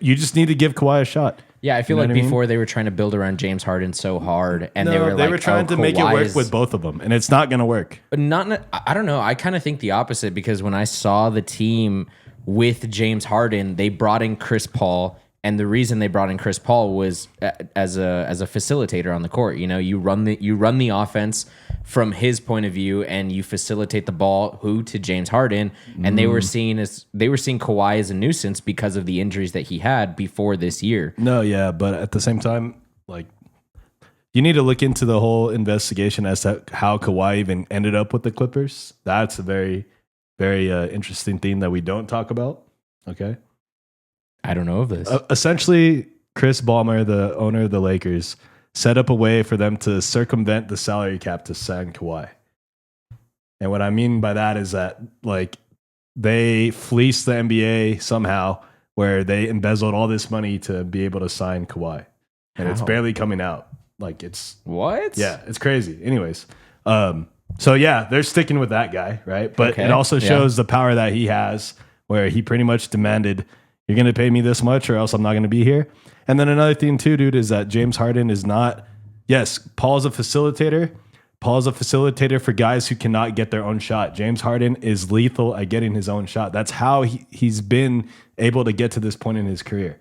you just need to give Kawhi a shot. Yeah, I feel like before they were trying to build around James Harden so hard, and they were trying to make it work with both of them, and it's not going to work. But I don't know. I kind of think the opposite, because when I saw the team with James Harden, they brought in Chris Paul, and the reason they brought in Chris Paul was as a facilitator on the court. You know, you run the offense from his point of view, and you facilitate the ball to James Harden, and they were seeing Kawhi as a nuisance because of the injuries that he had before this year. No, yeah, but at the same time, like, you need to look into the whole investigation as to how Kawhi even ended up with the Clippers. That's a very, very interesting thing that we don't talk about. Okay. I don't know of this. Essentially, Chris Ballmer, the owner of the Lakers, set up a way for them to circumvent the salary cap to sign Kawhi. And what I mean by that is that, like, they fleeced the NBA somehow, where they embezzled all this money to be able to sign Kawhi. And it's barely coming out. Like, it's... What? Yeah, it's crazy. Anyways, so yeah, they're sticking with that guy, right? But it also shows the power that he has, where he pretty much demanded, you're going to pay me this much or else I'm not going to be here. And then another thing too, dude, is that James Harden is not... Yes, Paul's a facilitator. Paul's a facilitator for guys who cannot get their own shot. James Harden is lethal at getting his own shot. That's how he's been able to get to this point in his career.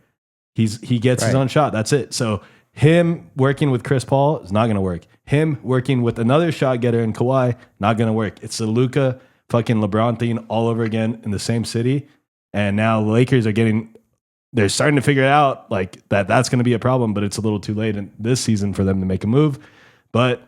He gets his own shot. That's it. So him working with Chris Paul is not going to work. Him working with another shot getter in Kawhi, not going to work. It's the Luka fucking LeBron thing all over again in the same city. And now the Lakers they're starting to figure out like that's going to be a problem, but it's a little too late in this season for them to make a move. But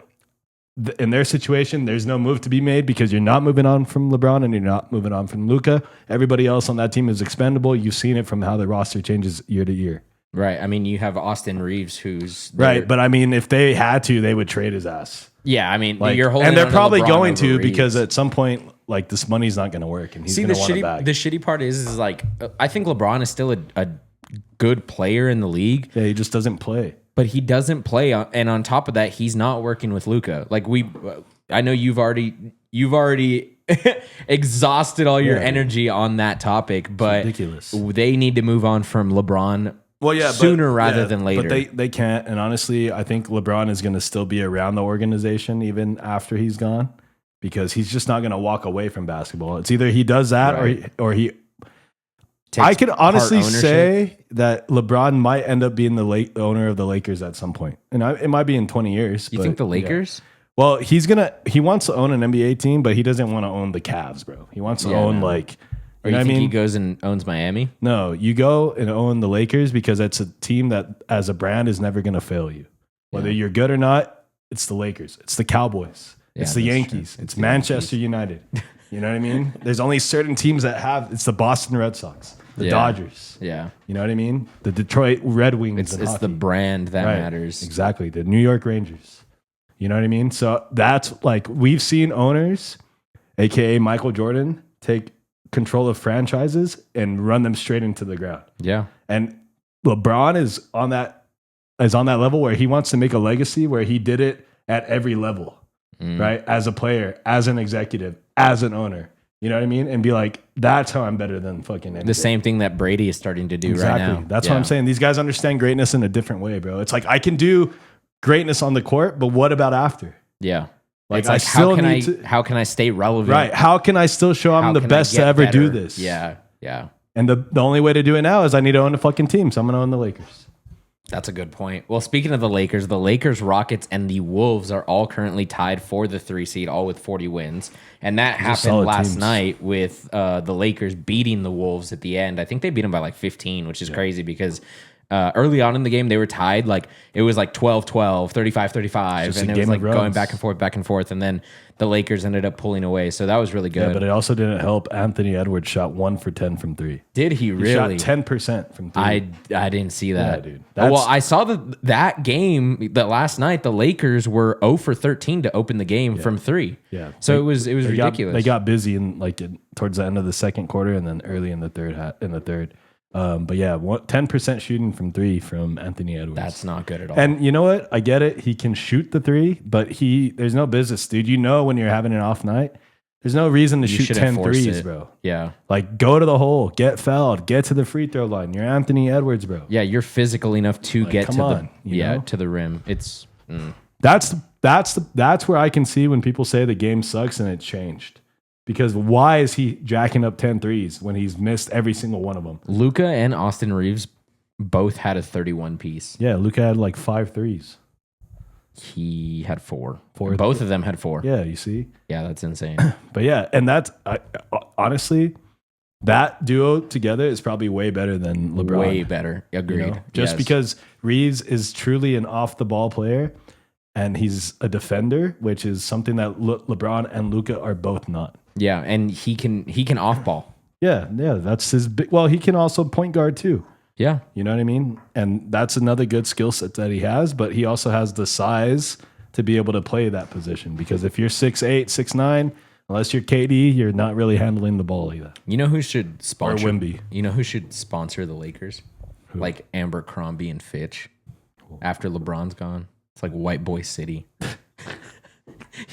in their situation, there's no move to be made because you're not moving on from LeBron and you're not moving on from Luka. Everybody else on that team is expendable. You've seen it from how the roster changes year to year. Right. I mean, you have Austin Reeves, who's right. But I mean, if they had to, they would trade his ass. Yeah. I mean, like, you're holding, and they're on probably LeBron going over to Reeves. because at some point, like, this money's not going to work, and he's going to want it back. The shitty part is like, I think LeBron is still a good player in the league. Yeah, he just doesn't play. But he doesn't play, and on top of that, he's not working with Luka. Like I know you've already exhausted all your energy on that topic, but ridiculous. They need to move on from LeBron. Well, yeah, sooner rather than later. But they can't. And honestly, I think LeBron is going to still be around the organization even after he's gone, because he's just not going to walk away from basketball. It's either he does that or he. I could honestly say that LeBron might end up being the owner of the Lakers at some point, and it might be in 20 years. You think the Lakers? Yeah. Well, he wants to own an NBA team, but he doesn't want to own the Cavs, bro. He wants to own like. Or you think he goes and owns Miami? No, you go and own the Lakers because it's a team that, as a brand, is never going to fail you. Whether you're good or not, it's the Lakers. It's the Cowboys. It's the Yankees. It's Manchester United. You know what I mean? There's only certain teams that have. It's the Boston Red Sox, the Dodgers. Yeah. You know what I mean? The Detroit Red Wings. It's the brand that matters. Exactly. The New York Rangers. You know what I mean? So that's like, we've seen owners, aka Michael Jordan, take control of franchises and run them straight into the ground. Yeah. And LeBron is on that level where he wants to make a legacy where he did it at every level, right? As a player, as an executive, as an owner. You know what I mean? And be like, that's how I'm better than fucking anybody. The same thing that Brady is starting to do right now. That's what I'm saying. These guys understand greatness in a different way, bro. It's like, I can do greatness on the court, but what about after? Yeah. Like, it's like, how can I stay relevant? Right. How can I still show I'm the best to ever do this? Yeah. Yeah. And the only way to do it now is I need to own a fucking team. So I'm going to own the Lakers. That's a good point. Well, speaking of the Lakers, Rockets, and the Wolves are all currently tied for the 3 seed, all with 40 wins. And that happened last night with the Lakers beating the Wolves at the end. I think they beat them by like 15, which is crazy because early on in the game, they were tied. Like, it was like 12-12, 35-35, and it was like going back and forth. And then the Lakers ended up pulling away. So that was really good. Yeah, but it also didn't help. Anthony Edwards shot 1 for 10 from 3. Did he really? He shot 10% from 3. I didn't see that. Yeah, dude. Well, I saw that game that last night. The Lakers were 0 for 13 to open the game from 3. Yeah. So it was ridiculous. They got busy towards the end of the second quarter and then early in the third. But yeah, 10% shooting from 3 from Anthony Edwards. That's not good at all. And you know what? I get it. He can shoot the 3, but there's no business, dude. You know when you're having an off night, there's no reason to shoot 10 threes, bro. Yeah. Like, go to the hole, get fouled, get to the free throw line. You're Anthony Edwards, bro. Yeah, you're physical enough to get to know? to the rim. It's that's where I can see when people say the game sucks and it changed. Because why is he jacking up 10 threes when he's missed every single one of them? Luka and Austin Reeves both had a 31 piece. Yeah, Luka had like 5 threes. He had 4. Both of them had 4. Yeah, you see? Yeah, that's insane. But yeah, and that's honestly, that duo together is probably way better than LeBron. Way better. Agreed. You know? Just because Reeves is truly an off-the-ball player and he's a defender, which is something that LeBron and Luka are both not. Yeah, and he can off ball. Yeah, that's his big. Well, he can also point guard too. Yeah, you know what I mean. And that's another good skill set that he has. But he also has the size to be able to play that position. Because if you're 6'8", 6'9", unless you're KD, you're not really handling the ball either. You know who should sponsor? Or Wemby. You know who should sponsor the Lakers? Who? Like Abercrombie and Fitch. After LeBron's gone, it's like White Boy City.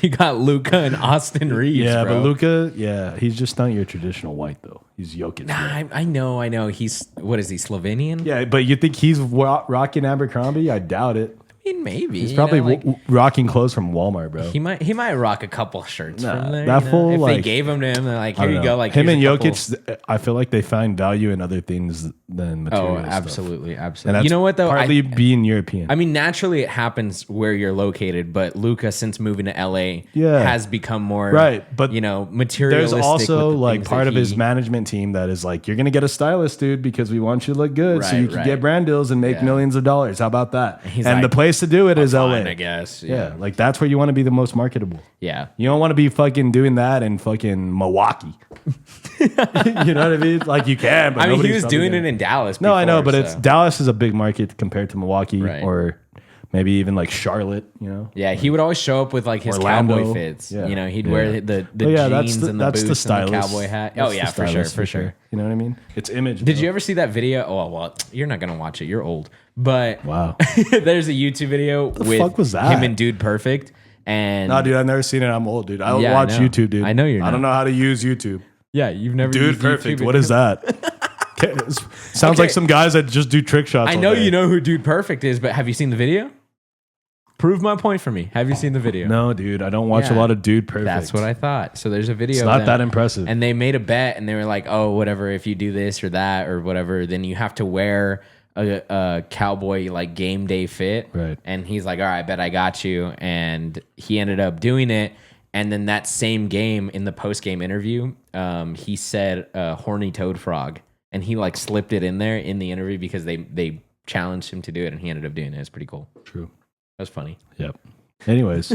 You got Luka and Austin Reeves. Yeah, bro. but Luka, he's just not your traditional white though. He's Jokic. Nah, I know. He's what is he, Slovenian? Yeah, but you think he's rocking Abercrombie? I doubt it. I mean, maybe he's probably rocking clothes from Walmart, bro. He might rock a couple shirts from there. That fool, if like, they gave him to him, they're like, here you go. Like him and Jokic, I feel like they find value in other things than material. Oh, absolutely, stuff. absolutely. And you know what though? Partly being European. I mean, naturally it happens where you're located, but Luka, since moving to LA, has become more right. But materialistic. There's also like part of his management team that is like, you're gonna get a stylist, dude, because we want you to look good, so you can get brand deals and make millions of dollars. How about that? And the place to do it is LA. I guess. Yeah, like that's where you want to be the most marketable. Yeah. You don't want to be fucking doing that in fucking Milwaukee. You know what I mean? Like you can, but I mean, he was doing it in Dallas. No, I know, but Dallas is a big market compared to Milwaukee or maybe even like Charlotte, you know? Yeah, he would always show up with like his Orlando. cowboy fits. Yeah. You know, he'd wear the jeans and the boots the stylist. and the cowboy hat. That's yeah, for sure. You know what I mean? It's image. Did you ever see that video? Oh, well, you're not going to watch it. You're old. But wow. There's a YouTube video with fuck was that? him and Dude Perfect. And no, dude, I've never seen it. I'm old, dude. I don't watch YouTube, dude. I know you're not. I don't know how to use YouTube. Yeah, you've never Dude used Perfect. YouTube. What is that? Sounds like some guys that just do trick shots. I know you know who Dude Perfect is, but have you seen the video? Prove my point for me. Have you seen the video? No, dude. I don't watch a lot of Dude Perfect. That's what I thought. So there's a video. It's not that impressive. And they made a bet, and they were like, "Oh, whatever. If you do this or that or whatever, then you have to wear a cowboy like game day fit." Right. And he's like, "All right, I bet I got you." And he ended up doing it. And then that same game in the post game interview, he said "horny toad frog," and he like slipped it in there in the interview because they challenged him to do it, and he ended up doing it. It's pretty cool. True. That's funny. Yep. Anyways.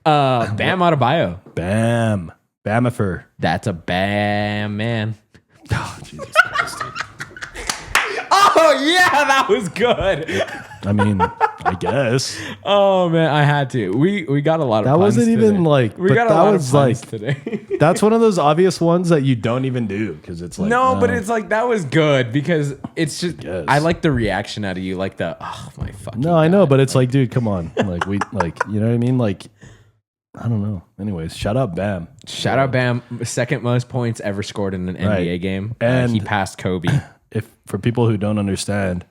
Bam Adebayo. Bam. Bamifer. That's a bam man. Oh, Jesus Christ, dude. Oh, yeah, that was good. I mean, I guess. Oh, man, I had to. We got a lot of that puns wasn't today. even like, we but got a that lot was of puns like, today. that's one of those obvious ones that you don't even do because it's like, No, but it's like, that was good because it's just, Yes. I like the reaction out of you, like the, oh, my fucking no, I know, God. but it's like, dude, come on. Like, you know what I mean? Like, I don't know. Anyways, shout out Bam. Shout out Bam, second most points ever scored in an NBA game. And he passed Kobe. If for people who don't understand,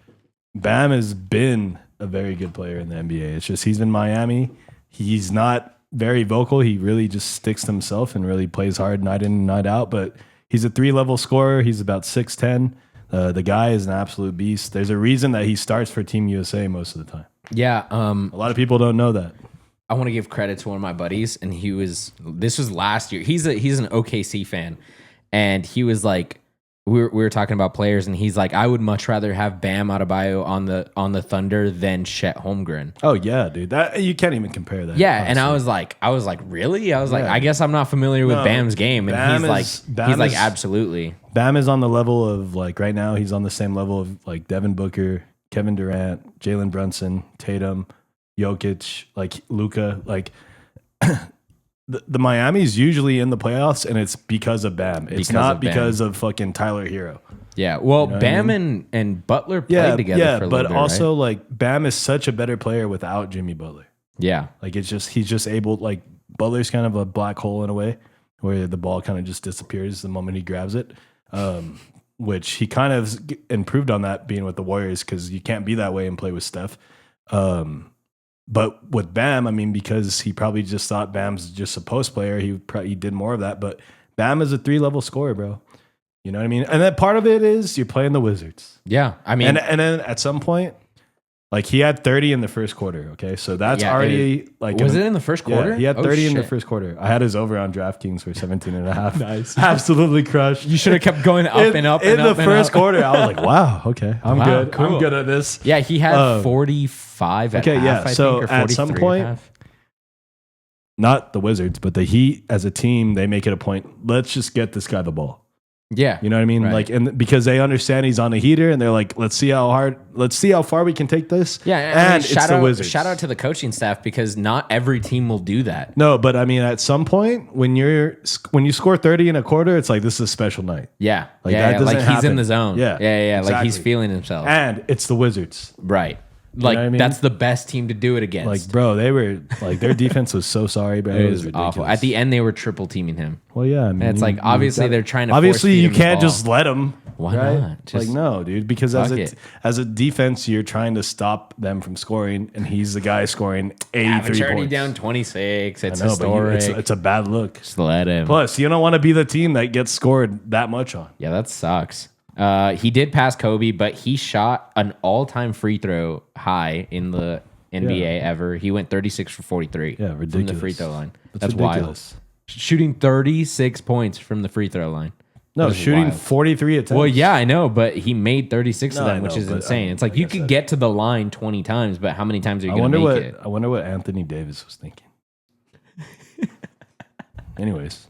Bam has been a very good player in the NBA. It's just he's in Miami. He's not very vocal. He really just sticks to himself and really plays hard night in and night out. But he's a 3-level scorer. He's about 6'10". The guy is an absolute beast. There's a reason that he starts for Team USA most of the time. Yeah. A lot of people don't know that. I want to give credit to one of my buddies, and this was last year. He's an OKC fan, and he was like, we were talking about players, and he's like, I would much rather have Bam Adebayo on the Thunder than Chet Holmgren. Oh yeah, dude. That you can't even compare that. Yeah, honestly. and I was like, really? I was like, Yeah. I guess I'm not familiar with No, Bam's game, and Bam he's is- like, absolutely. Bam is on the level of like right now. He's on the same level of like Devin Booker, Kevin Durant, Jalen Brunson, Tatum, Jokic, like Luka, like the Miami's usually in the playoffs, and it's because of Bam. It's not because of fucking Tyler Hero. Yeah, well, You know what Bam I mean? and Butler played together for a little but bit, also right? like Bam is such a better player without Jimmy Butler. Yeah. Like it's just he's just able like Butler's kind of a black hole in a way where the ball kind of just disappears the moment he grabs it. Which he kind of improved on that being with the Warriors because you can't be that way and play with Steph. But with Bam, I mean, because he probably just thought Bam's just a post player, he did more of that. But Bam is a 3-level scorer, bro. You know what I mean? And then part of it is you're playing the Wizards. Yeah, I mean, And then at some point, like he had 30 in the first quarter. Okay, so that's Yeah, already like was it in the first quarter? Yeah, he had Oh, 30 in the shit. first quarter. I had his over on DraftKings for 17 and a half. Nice. Absolutely crushed. You should have kept going up and up in and up the and first up. quarter. I was like, wow, okay, I'm Wow, good. cool. I'm good at this. Yeah, he had 45 at okay, half, yeah, I so think, or at 43 some at point- half. Not the Wizards, but the Heat as a team, they make it a point. Let's just get this guy the ball. Yeah. You know what I mean? Right. Like, and because they understand he's on a heater, and they're like, let's see how far we can take this. Yeah, and it's the Wizards. shout out to the coaching staff because not every team will do that. No, but I mean, at some point when you score 30 in a quarter, it's like this is a special night, Yeah. Like, yeah, that yeah. Like doesn't he's in happen. the zone. Yeah, Yeah. Like he's exactly. feeling himself. and it's the Wizards. Right. Like what I mean? that's the best team to do it against. Like, bro, they were like their defense was so sorry, bro. it was ridiculous. awful. At the end, they were triple teaming him. well, yeah, I mean, And it's like obviously they're trying to. obviously force feed you him the can't ball. just let them. Why right? not? Just like no, dude, because fuck it. as a defense, you're trying to stop them from scoring, and he's the guy scoring 83 It's already points. down 26. It's I know, but historic. it's a bad look. Just let him. Plus, you don't want to be the team that gets scored that much on. Yeah, that sucks. He did pass Kobe, but he shot an all-time free throw high in the NBA ever. He went 36 for 43 Yeah, from the ridiculous. free throw line. That's That's ridiculous. wild. Shooting 36 points from the free throw line. No, That is shooting wild. 43 attempts. Well, yeah, I know, but he made 36 No, of I them, which know, is but, insane. It's like you like I could said- get to the line 20 times, but how many times are you I going to wonder make what it? I wonder what Anthony Davis was thinking. Anyways,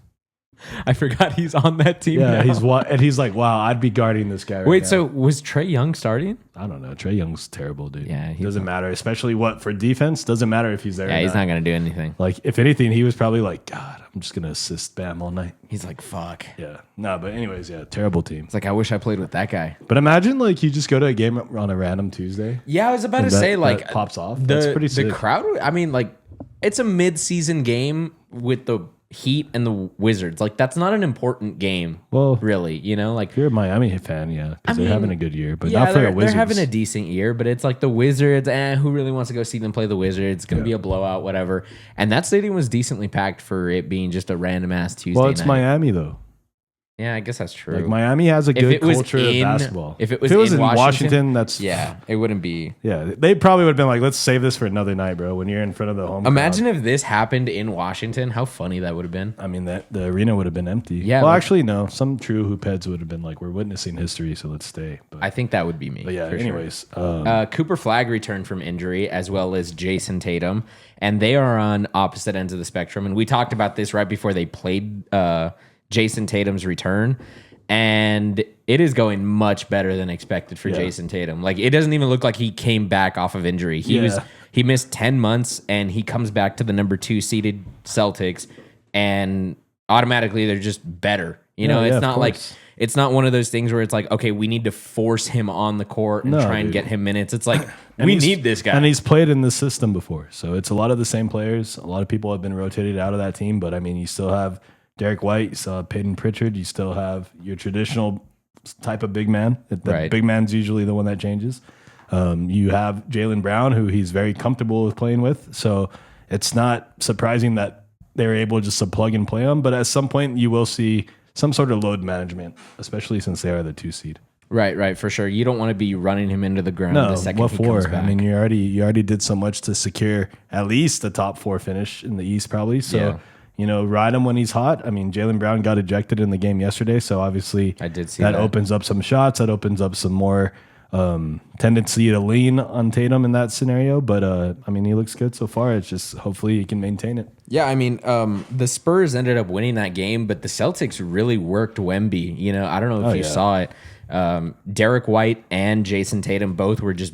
I forgot he's on that team yeah, now. and he's like, wow, I'd be guarding this guy. Right Wait, now. so was Trey Young starting? I don't know. Trey Young's terrible, dude. Yeah, he doesn't matter, especially what for defense. Doesn't matter if he's there. Yeah, or he's not going to do anything. Like, if anything, he was probably like, God, I'm just gonna assist Bam all night. He's like, fuck. Yeah, no, but anyways, yeah, terrible team. It's like, I wish I played with that guy. But imagine like you just go to a game on a random Tuesday. Yeah, I was about And to that- say, like, that pops off. The, That's pretty sick. The crowd, I mean, like, it's a mid-season game with the Heat and the Wizards. Like, that's not an important game, Well, really. You know, like if you're a Miami fan, yeah, because they're having a good year, but yeah, not for the they're Wizards. having a decent year, but it's like the Wizards. Who really wants to go see them play the Wizards? It's gonna be a blowout, whatever. And that stadium was decently packed for it being just a random ass Tuesday. Well, it's night. Miami though. Yeah, I guess that's true. Like Miami has a good culture of basketball. If it was in Washington, that's it wouldn't be. Yeah, they probably would have been like, let's save this for another night, bro. When you're in front of the home. Imagine crowd. if this happened in Washington. How funny that would have been. I mean, the arena would have been empty. Yeah. Well, actually, no. Some true hoop heads would have been like, we're witnessing history, so let's stay. But, I think that would be me. but yeah. for Anyways, sure. Cooper Flagg returned from injury, as well as Jayson Tatum, and they are on opposite ends of the spectrum. And we talked about this right before they played Jayson Tatum's return. And it is going much better than expected for Jayson Tatum. Like, it doesn't even look like he came back off of injury. He missed 10 months, and he comes back to the number 2 seeded Celtics, and automatically they're just better. You know, it's not like it's not one of those things where it's like, okay, we need to force him on the court and try and get him minutes. It's like we need this guy, and he's played in the system before, so it's a lot of the same players. A lot of people have been rotated out of that team, but I mean, you still have Derek White, you still have Peyton Pritchard, you still have your traditional type of big man. The big man's usually the one that changes. You have Jaylen Brown, who he's very comfortable with playing with. So it's not surprising that they're able just to plug and play him. But at some point, you will see some sort of load management, especially since they are the 2 seed. Right, for sure. You don't want to be running him into the ground the second he comes back. I mean, you already did so much to secure at least the top 4 finish in the East, probably. So. You know, ride him when he's hot. I mean, Jaylen Brown got ejected in the game yesterday, so obviously I did see that opens up some shots. That opens up some more tendency to lean on Tatum in that scenario. But I mean, he looks good so far. It's just hopefully he can maintain it. Yeah, I mean, the Spurs ended up winning that game, but the Celtics really worked Wemby. You know, I don't know if you saw it. Derek White and Jayson Tatum both were just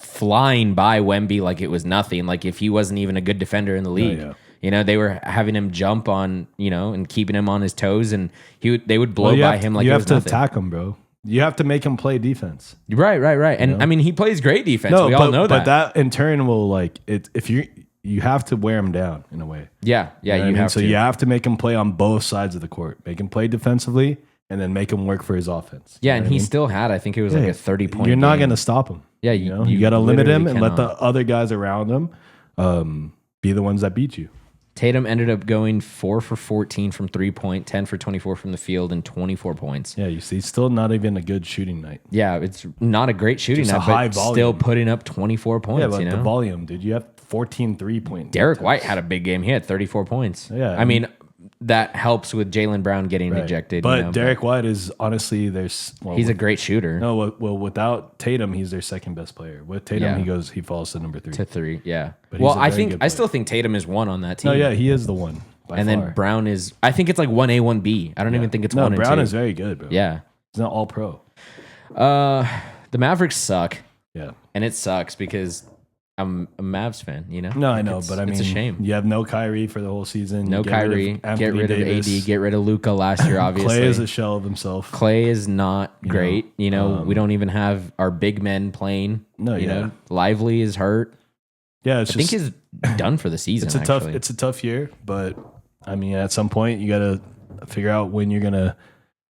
flying by Wemby like it was nothing. Like if he wasn't even a good defender in the league. You know, they were having him jump on, you know, and keeping him on his toes, and they would blow by him like you it have was to nothing. attack him, bro. You have to make him play defense. Right. And I mean, he plays great defense. We all know that. But that in turn will if you have to wear him down in a way. Yeah, you have to. So you have to make him play on both sides of the court. Make him play defensively, and then make him work for his offense. Yeah, and he still had, I think it was like a 30-point. You're not going to stop him. Yeah, you got to limit him and let the other guys around him be the ones that beat you. Tatum ended up going 4 for 14 from 3-point, 10 for 24 from the field, and 24 points. Yeah, you see, still not even a good shooting night. Yeah, it's not a great shooting Just night, but still putting up 24 points. Yeah, but you know? the volume, dude. You have 14 3-point. Derek White had a big game. He had 34 points. Yeah, I mean, that helps with Jaylen Brown getting ejected. But Derek White is honestly he's a great shooter. No, well, without Tatum, he's their second best player. With Tatum, he falls to number 3. To 3, yeah. But well, I still think Tatum is 1 on that team. No, yeah, he is the one. And then Brown is, I think it's like 1A, 1B. I don't even think it's 1 and 2. Brown is very good, bro. Yeah. He's not all pro. The Mavericks suck. Yeah. And it sucks because I'm a Mavs fan, you know? No, I know, but I mean, it's a shame. You have no Kyrie for the whole season. No Kyrie. Get rid of AD. Get rid of Luka last year, obviously. Clay is a shell of himself. Clay is not great. You know, we don't even have our big men playing. No, you know, Lively is hurt. Yeah, I think he's done for the season. It's a tough year, but I mean, at some point you got to figure out when you're gonna,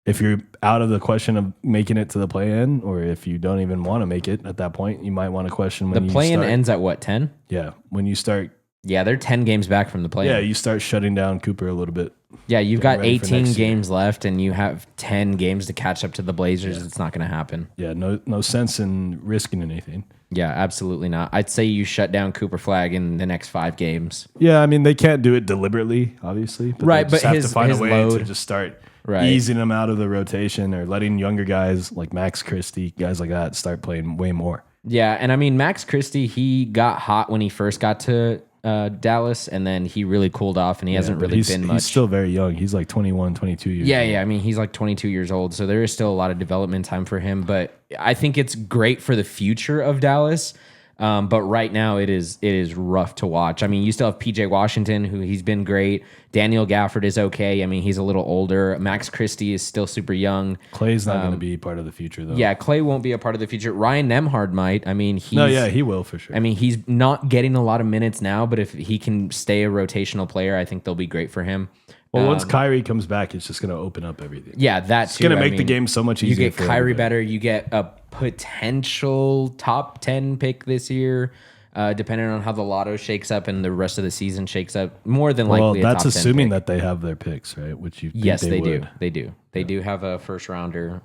if you're out of the question of making it to the play-in, or if you don't even want to make it at that point, you might want to question when the play-in ends at what, 10? Yeah, when you start. Yeah, they're 10 games back from the play-in. Yeah, you start shutting down Cooper a little bit. Yeah, you've got 18 games left, and you have 10 games to catch up to the Blazers. Yeah. It's not going to happen. Yeah, no sense in risking anything. Yeah, absolutely not. I'd say you shut down Cooper Flagg in the next 5 games. Yeah, I mean, they can't do it deliberately, obviously. But right, they just but have to find a way load. to just start easing them out of the rotation, or letting younger guys like Max Christie, guys like that, start playing way more. Yeah, and I mean, Max Christie, he got hot when he first got to Dallas, and then he really cooled off, and he hasn't really been much. He's still very young. He's like 21, 22 years old. Yeah, I mean, he's like 22 years old, so there is still a lot of development time for him, but I think it's great for the future of Dallas. But right now it is rough to watch. I mean, you still have PJ Washington, who he's been great. Daniel Gafford is okay. I mean, he's a little older. Max Christie is still super young. Clay's not going to be part of the future, though. Yeah, Clay won't be a part of the future. Ryan Nemhard might. I mean, he will for sure. I mean, he's not getting a lot of minutes now, but if he can stay a rotational player, I think they'll be great for him. Well, once Kyrie comes back, it's just going to open up everything. Yeah, that's going to make the game so much easier. You get Kyrie better. You get a potential top 10 pick this year, depending on how the lotto shakes up and the rest of the season shakes up. More than likely, well, that's a top 10 assuming pick. that they have their picks, right? Which you think yes, they do. would. They do. They do have a first rounder.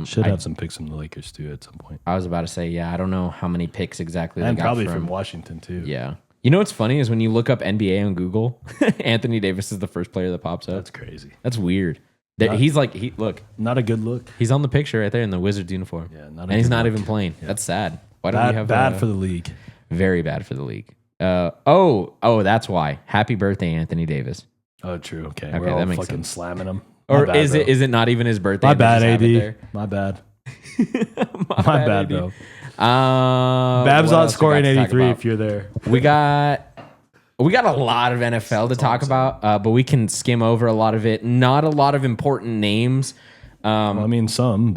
Should have some picks from the Lakers too at some point, I was about to say, yeah, I don't know how many picks exactly. and they got probably from Washington too. Yeah. You know what's funny is when you look up NBA on Google, Anthony Davis is the first player that pops up. That's crazy. That's weird. Look, Not a good look. he's on the picture right there in the Wizards uniform. Yeah, and he's not even playing. Yeah. That's sad. Why don't we have bad for the league? Very bad for the league. That's why. Happy birthday, Anthony Davis. Oh, true. Okay, Okay, we're all that makes fucking sense. slamming him. Or is it not even his birthday? My and they bad, just have it AD. there? My bad. My bad, bro. what Babs not else we scoring got to talk 83 about? if you're there. We got a lot of NFL to talk about, but we can skim over a lot of it. Not a lot of important names. Well, I mean, some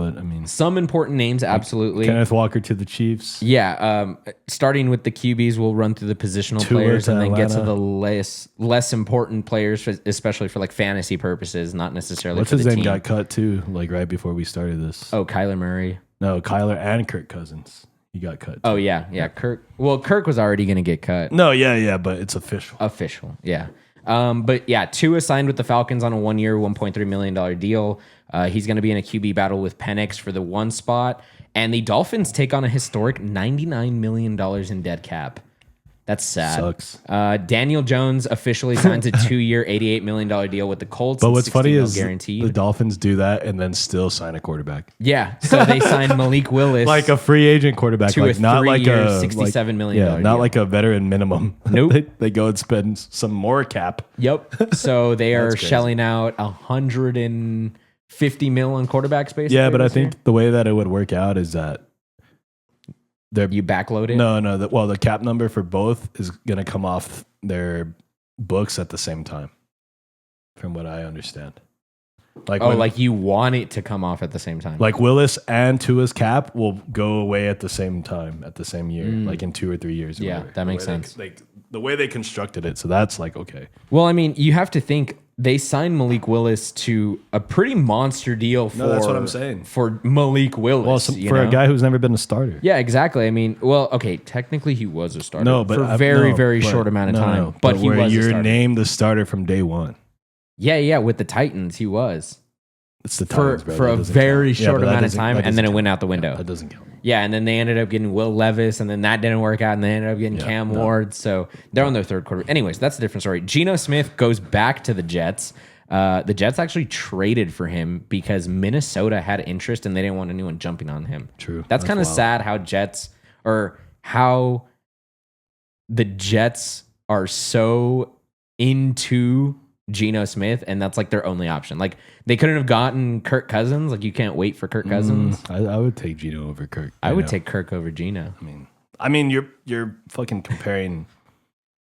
Important names, absolutely. Kenneth Walker to the Chiefs. Yeah, starting with the QBs, we'll run through the positional Tua players to and then get to Atlanta. the less important players, especially for like fantasy purposes, not necessarily What's for his the name team. got cut too, like right before we started this. Oh, Kyler Murray. No, Kyler and Kirk Cousins. He got cut. Oh, yeah. Kirk. Well, Kirk was already going to get cut. No, yeah, but it's official. Official, yeah. But yeah, Tua signed with the Falcons on a 1-year, $1.3 million deal. He's going to be in a QB battle with Penix for the 1 spot. And the Dolphins take on a historic $99 million in dead cap. That's sad. Sucks. Daniel Jones officially signs a 2-year, $88 million deal with the Colts. But what's funny is guaranteed. the Dolphins do that and then still sign a quarterback. Yeah, so they signed Malik Willis. Like a free agent quarterback. To like a not like 3-year, a $67 million Yeah, not deal. like a veteran minimum. Nope. they go and spend some more cap. Yep. So they are crazy. shelling out $150 million on quarterback space. Yeah, but I think the way that it would work out is that You backload it? No. The cap number for both is going to come off their books at the same time, from what I understand. Like you want it to come off at the same time. Like Willis and Tua's cap will go away at the same time, at the same year, like in 2 or 3 years. Or Yeah, whatever. that makes The way sense. the way they constructed it. So that's like, okay. Well, I mean, you have to think they signed Malik Willis to a pretty monster deal for. No, that's what I'm saying. For Malik Willis. Well, for a guy who's never been a starter. Yeah, exactly. I mean, well, okay, technically he was a starter. No, but for a very short amount of time. But he was a you're starter. named the starter from day one. Yeah, with the Titans, he was. It's the Titans, bro. For That a doesn't very count. Yeah, short but that amount of doesn't- time, that and then it doesn't went count. out the window. That doesn't count. Yeah, and then they ended up getting Will Levis, and then that didn't work out, and they ended up getting Cam Ward. So they're on their third quarter. Anyways, that's a different story. Geno Smith goes back to the Jets. The Jets actually traded for him because Minnesota had interest, and they didn't want anyone jumping on him. True. That's kind of wild. sad how the Jets are so into Geno Smith, and that's like their only option. Like they couldn't have gotten Kirk Cousins. Like you can't wait for Kirk Cousins. I would take Gino over Kirk. I would take Kirk over Geno. I mean, you're fucking comparing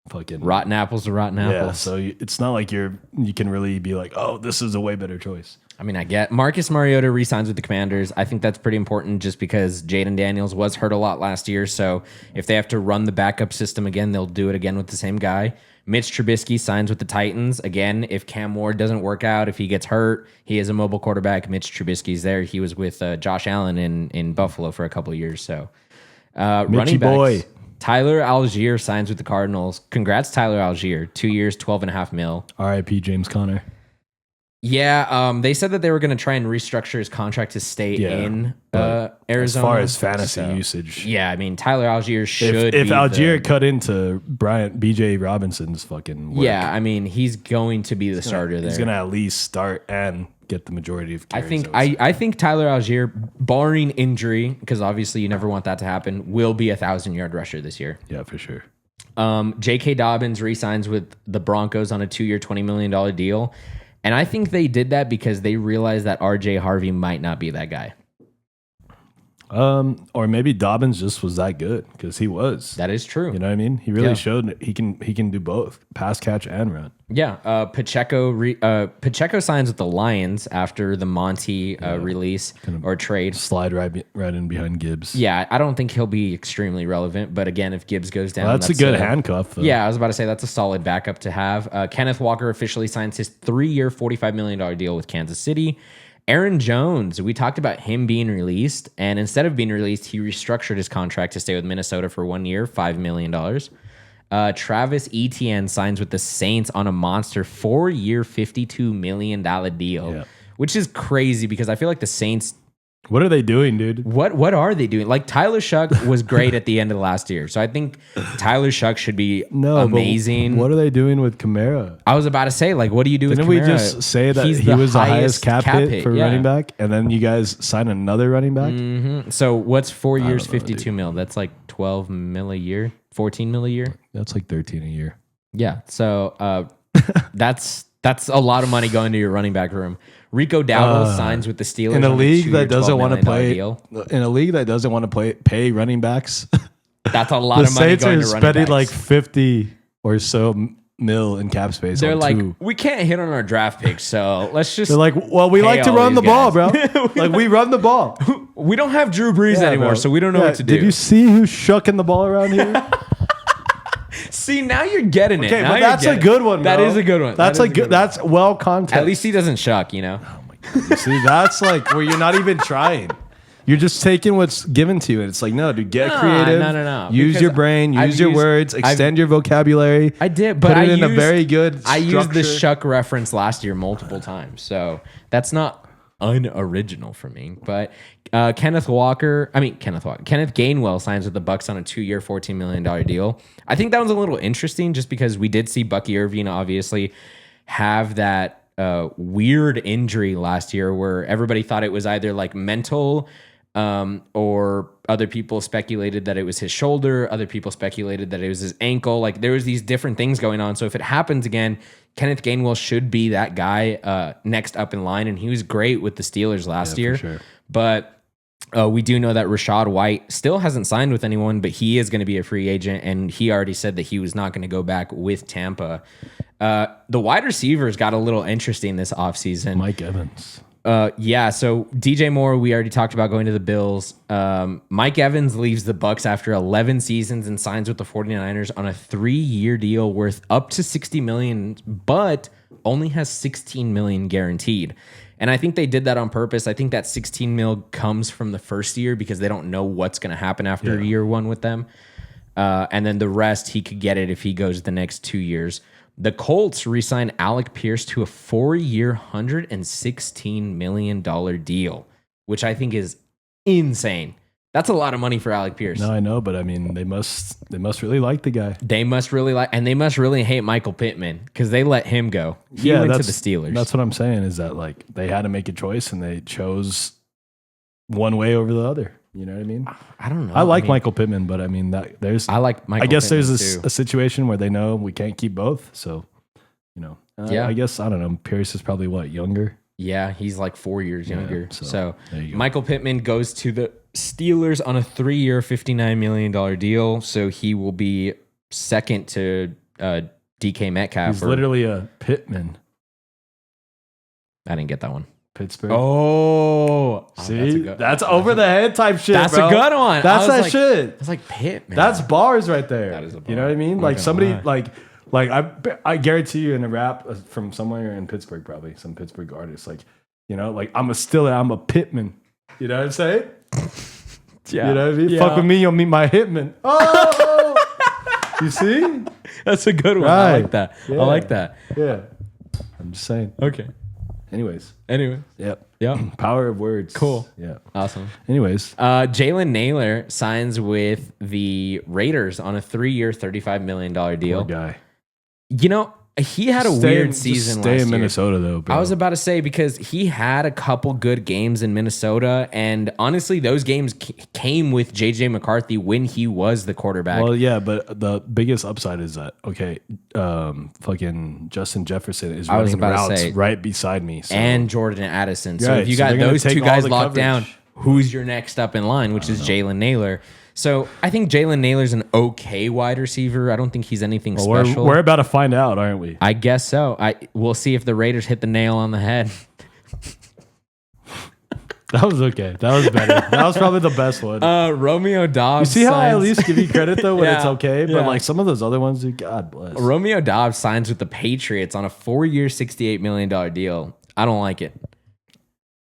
fucking Rotten apples to rotten Yeah, apples. so it's not like you can really be like, oh, this is a way better choice. I mean, I get Marcus Mariota re-signs with the Commanders. I think that's pretty important just because Jaden Daniels was hurt a lot last year. So if they have to run the backup system again, they'll do it again with the same guy. Mitch Trubisky signs with the Titans. Again, if Cam Ward doesn't work out, if he gets hurt, he is a mobile quarterback. Mitch Trubisky's there. He was with Josh Allen in Buffalo for a couple of years. So running backs. Boy. Tyler Algier signs with the Cardinals. Congrats, Tyler Algier. 2 years, $12.5 million. R.I.P. James Conner. Yeah, they said that they were going to try and restructure his contract to stay in Arizona. As far as fantasy usage. Yeah, I mean, Tyler Algier should If be Algier cut into B.J. Robinson's fucking work, Yeah, I mean, he's going to be the starter there. he's going to at least start and get the majority of carries. I think Tyler Algier, barring injury, because obviously you never want that to happen, will be 1,000-yard rusher this year. Yeah, for sure. J.K. Dobbins re-signs with the Broncos on a 2-year, $20 million deal. And I think they did that because they realized that R.J. Harvey might not be that guy. Or maybe Dobbins just was that good because he was. That is true. You know what I mean? He really showed he can do both, pass, catch, and run. Yeah. Pacheco signs with the Lions after the Monty release or trade. Slide right in behind Gibbs. Yeah, I don't think he'll be extremely relevant. But again, if Gibbs goes down, That's a good handcuff, though. Yeah, I was about to say that's a solid backup to have. Kenneth Walker officially signs his 3-year, $45 million deal with Kansas City. Aaron Jones, we talked about him being released, and instead of being released, he restructured his contract to stay with Minnesota for 1 year, $5 million. Travis Etienne signs with the Saints on a monster 4-year, $52 million deal, which is crazy because I feel like the Saints... What are they doing, dude? What are they doing? Like, Tyler Shuck was great at the end of last year. So I think Tyler Shuck should be amazing. What are they doing with Kamara? I was about to say, like, what do you do with Kamara? Didn't we just say that he was the highest cap hit for running back? And then you guys sign another running back? Mm-hmm. So what's 4 years, 52 mil? That's like 12 mil a year? 14 mil a year? That's like 13 a year. Yeah. So that's a lot of money going to your running back room. Rico Dowdle signs with the Steelers in a league that doesn't want to play deal. In a league that doesn't want to pay running backs. That's a lot of money going to running backs. The Saints are spending like 50 or so mil in cap space. They're like, we can't hit on our draft picks, so let's just. They're like, well, we like to run the ball, bro. Like we run the ball. We don't have Drew Brees anymore, bro. So we don't know what to do. Did you see who's shucking the ball around here? See, now you're getting it. Okay, but that's a good one, bro. That is a good one. That's that's well context. At least he doesn't shuck, you know? Oh my God. You see, that's like where you're not even trying. You're just taking what's given to you. And it's like, no, dude, get creative. No. Use your brain, use your words, extend your vocabulary. I did, but put it in a very good structure. I used the shuck reference last year multiple times. So that's not unoriginal for me. But Kenneth Gainwell signs with the Bucks on a 2-year, $14 million deal. I think that was a little interesting just because we did see Bucky Irving obviously have that weird injury last year where everybody thought it was either like mental or other people speculated that it was his shoulder. Other people speculated that it was his ankle. Like there was these different things going on. So if it happens again, Kenneth Gainwell should be that guy next up in line. And he was great with the Steelers last year. For sure. But we do know that Rachaad White still hasn't signed with anyone, but he is going to be a free agent. And he already said that he was not going to go back with Tampa. The wide receivers got a little interesting this offseason. Mike Evans. So DJ Moore, we already talked about going to the Bills. Mike Evans leaves the Bucks after 11 seasons and signs with the 49ers on a 3-year deal worth up to $60 million, but only has $16 million guaranteed. And I think they did that on purpose. I think that $16 million comes from the first year because they don't know what's going to happen after year one with them. And then the rest, he could get it if he goes the next 2 years. The Colts re-signed Alec Pierce to a 4-year, $116 million deal, which I think is insane. That's a lot of money for Alec Pierce. No, I know, but I mean, they must really like the guy. They must really and they must really hate Michael Pittman because they let him go. He went to the Steelers. That's what I'm saying is that like they had to make a choice and they chose one way over the other. You know what I mean? I don't know. I like Michael Pittman, but I mean I like Michael. I guess Pittman there's a situation where they know we can't keep both, so you know. I guess I don't know. Pierce is probably younger. Yeah, he's like 4 years younger. So Michael Pittman goes to the Steelers on a 3-year, $59 million deal. So he will be second to DK Metcalf. He's literally a Pittman. I didn't get that one. Pittsburgh. Oh, see, that's over the head type shit. That's bro. a good one. That's that shit. It's like Pittman. That's bars right there. That is a bar. You know what I mean? Like somebody like I guarantee you in a rap from somewhere in Pittsburgh, probably some Pittsburgh artist, like you know, like I'm a Pittman. You know what I'm saying? Yeah. You know what I mean? Yeah. Fuck with me, you'll meet my hitman. Oh, you see? That's a good one. Right. I like that. Yeah. I like that. Yeah. I'm just saying. Okay. Anyways. Yep. Power of words. Cool. Yeah. Awesome. Anyways. Jalen Naylor signs with the Raiders on a 3-year, $35 million deal. Poor guy. You know, he had a weird season last year. Stay in Minnesota, though, bro. I was about to say, because he had a couple good games in Minnesota, and honestly, those games came with J.J. McCarthy when he was the quarterback. Well, yeah, but the biggest upside is that, fucking Justin Jefferson is running routes right beside me. So. And Jordan Addison. So Right, if you so got those two guys locked down, who's your next up in line, which is Jalen Naylor. So I think Jalen Naylor's an okay wide receiver. I don't think he's anything special. We're about to find out, aren't we? I guess so. We'll see if the Raiders hit the nail on the head. That was okay. That was better. That was probably the best one. Romeo Dobbs. You see how I at least give you credit though when it's okay, but yeah. like some of those other ones, God bless. Romeo Dobbs signs with the Patriots on a 4-year, $68 million deal. I don't like it.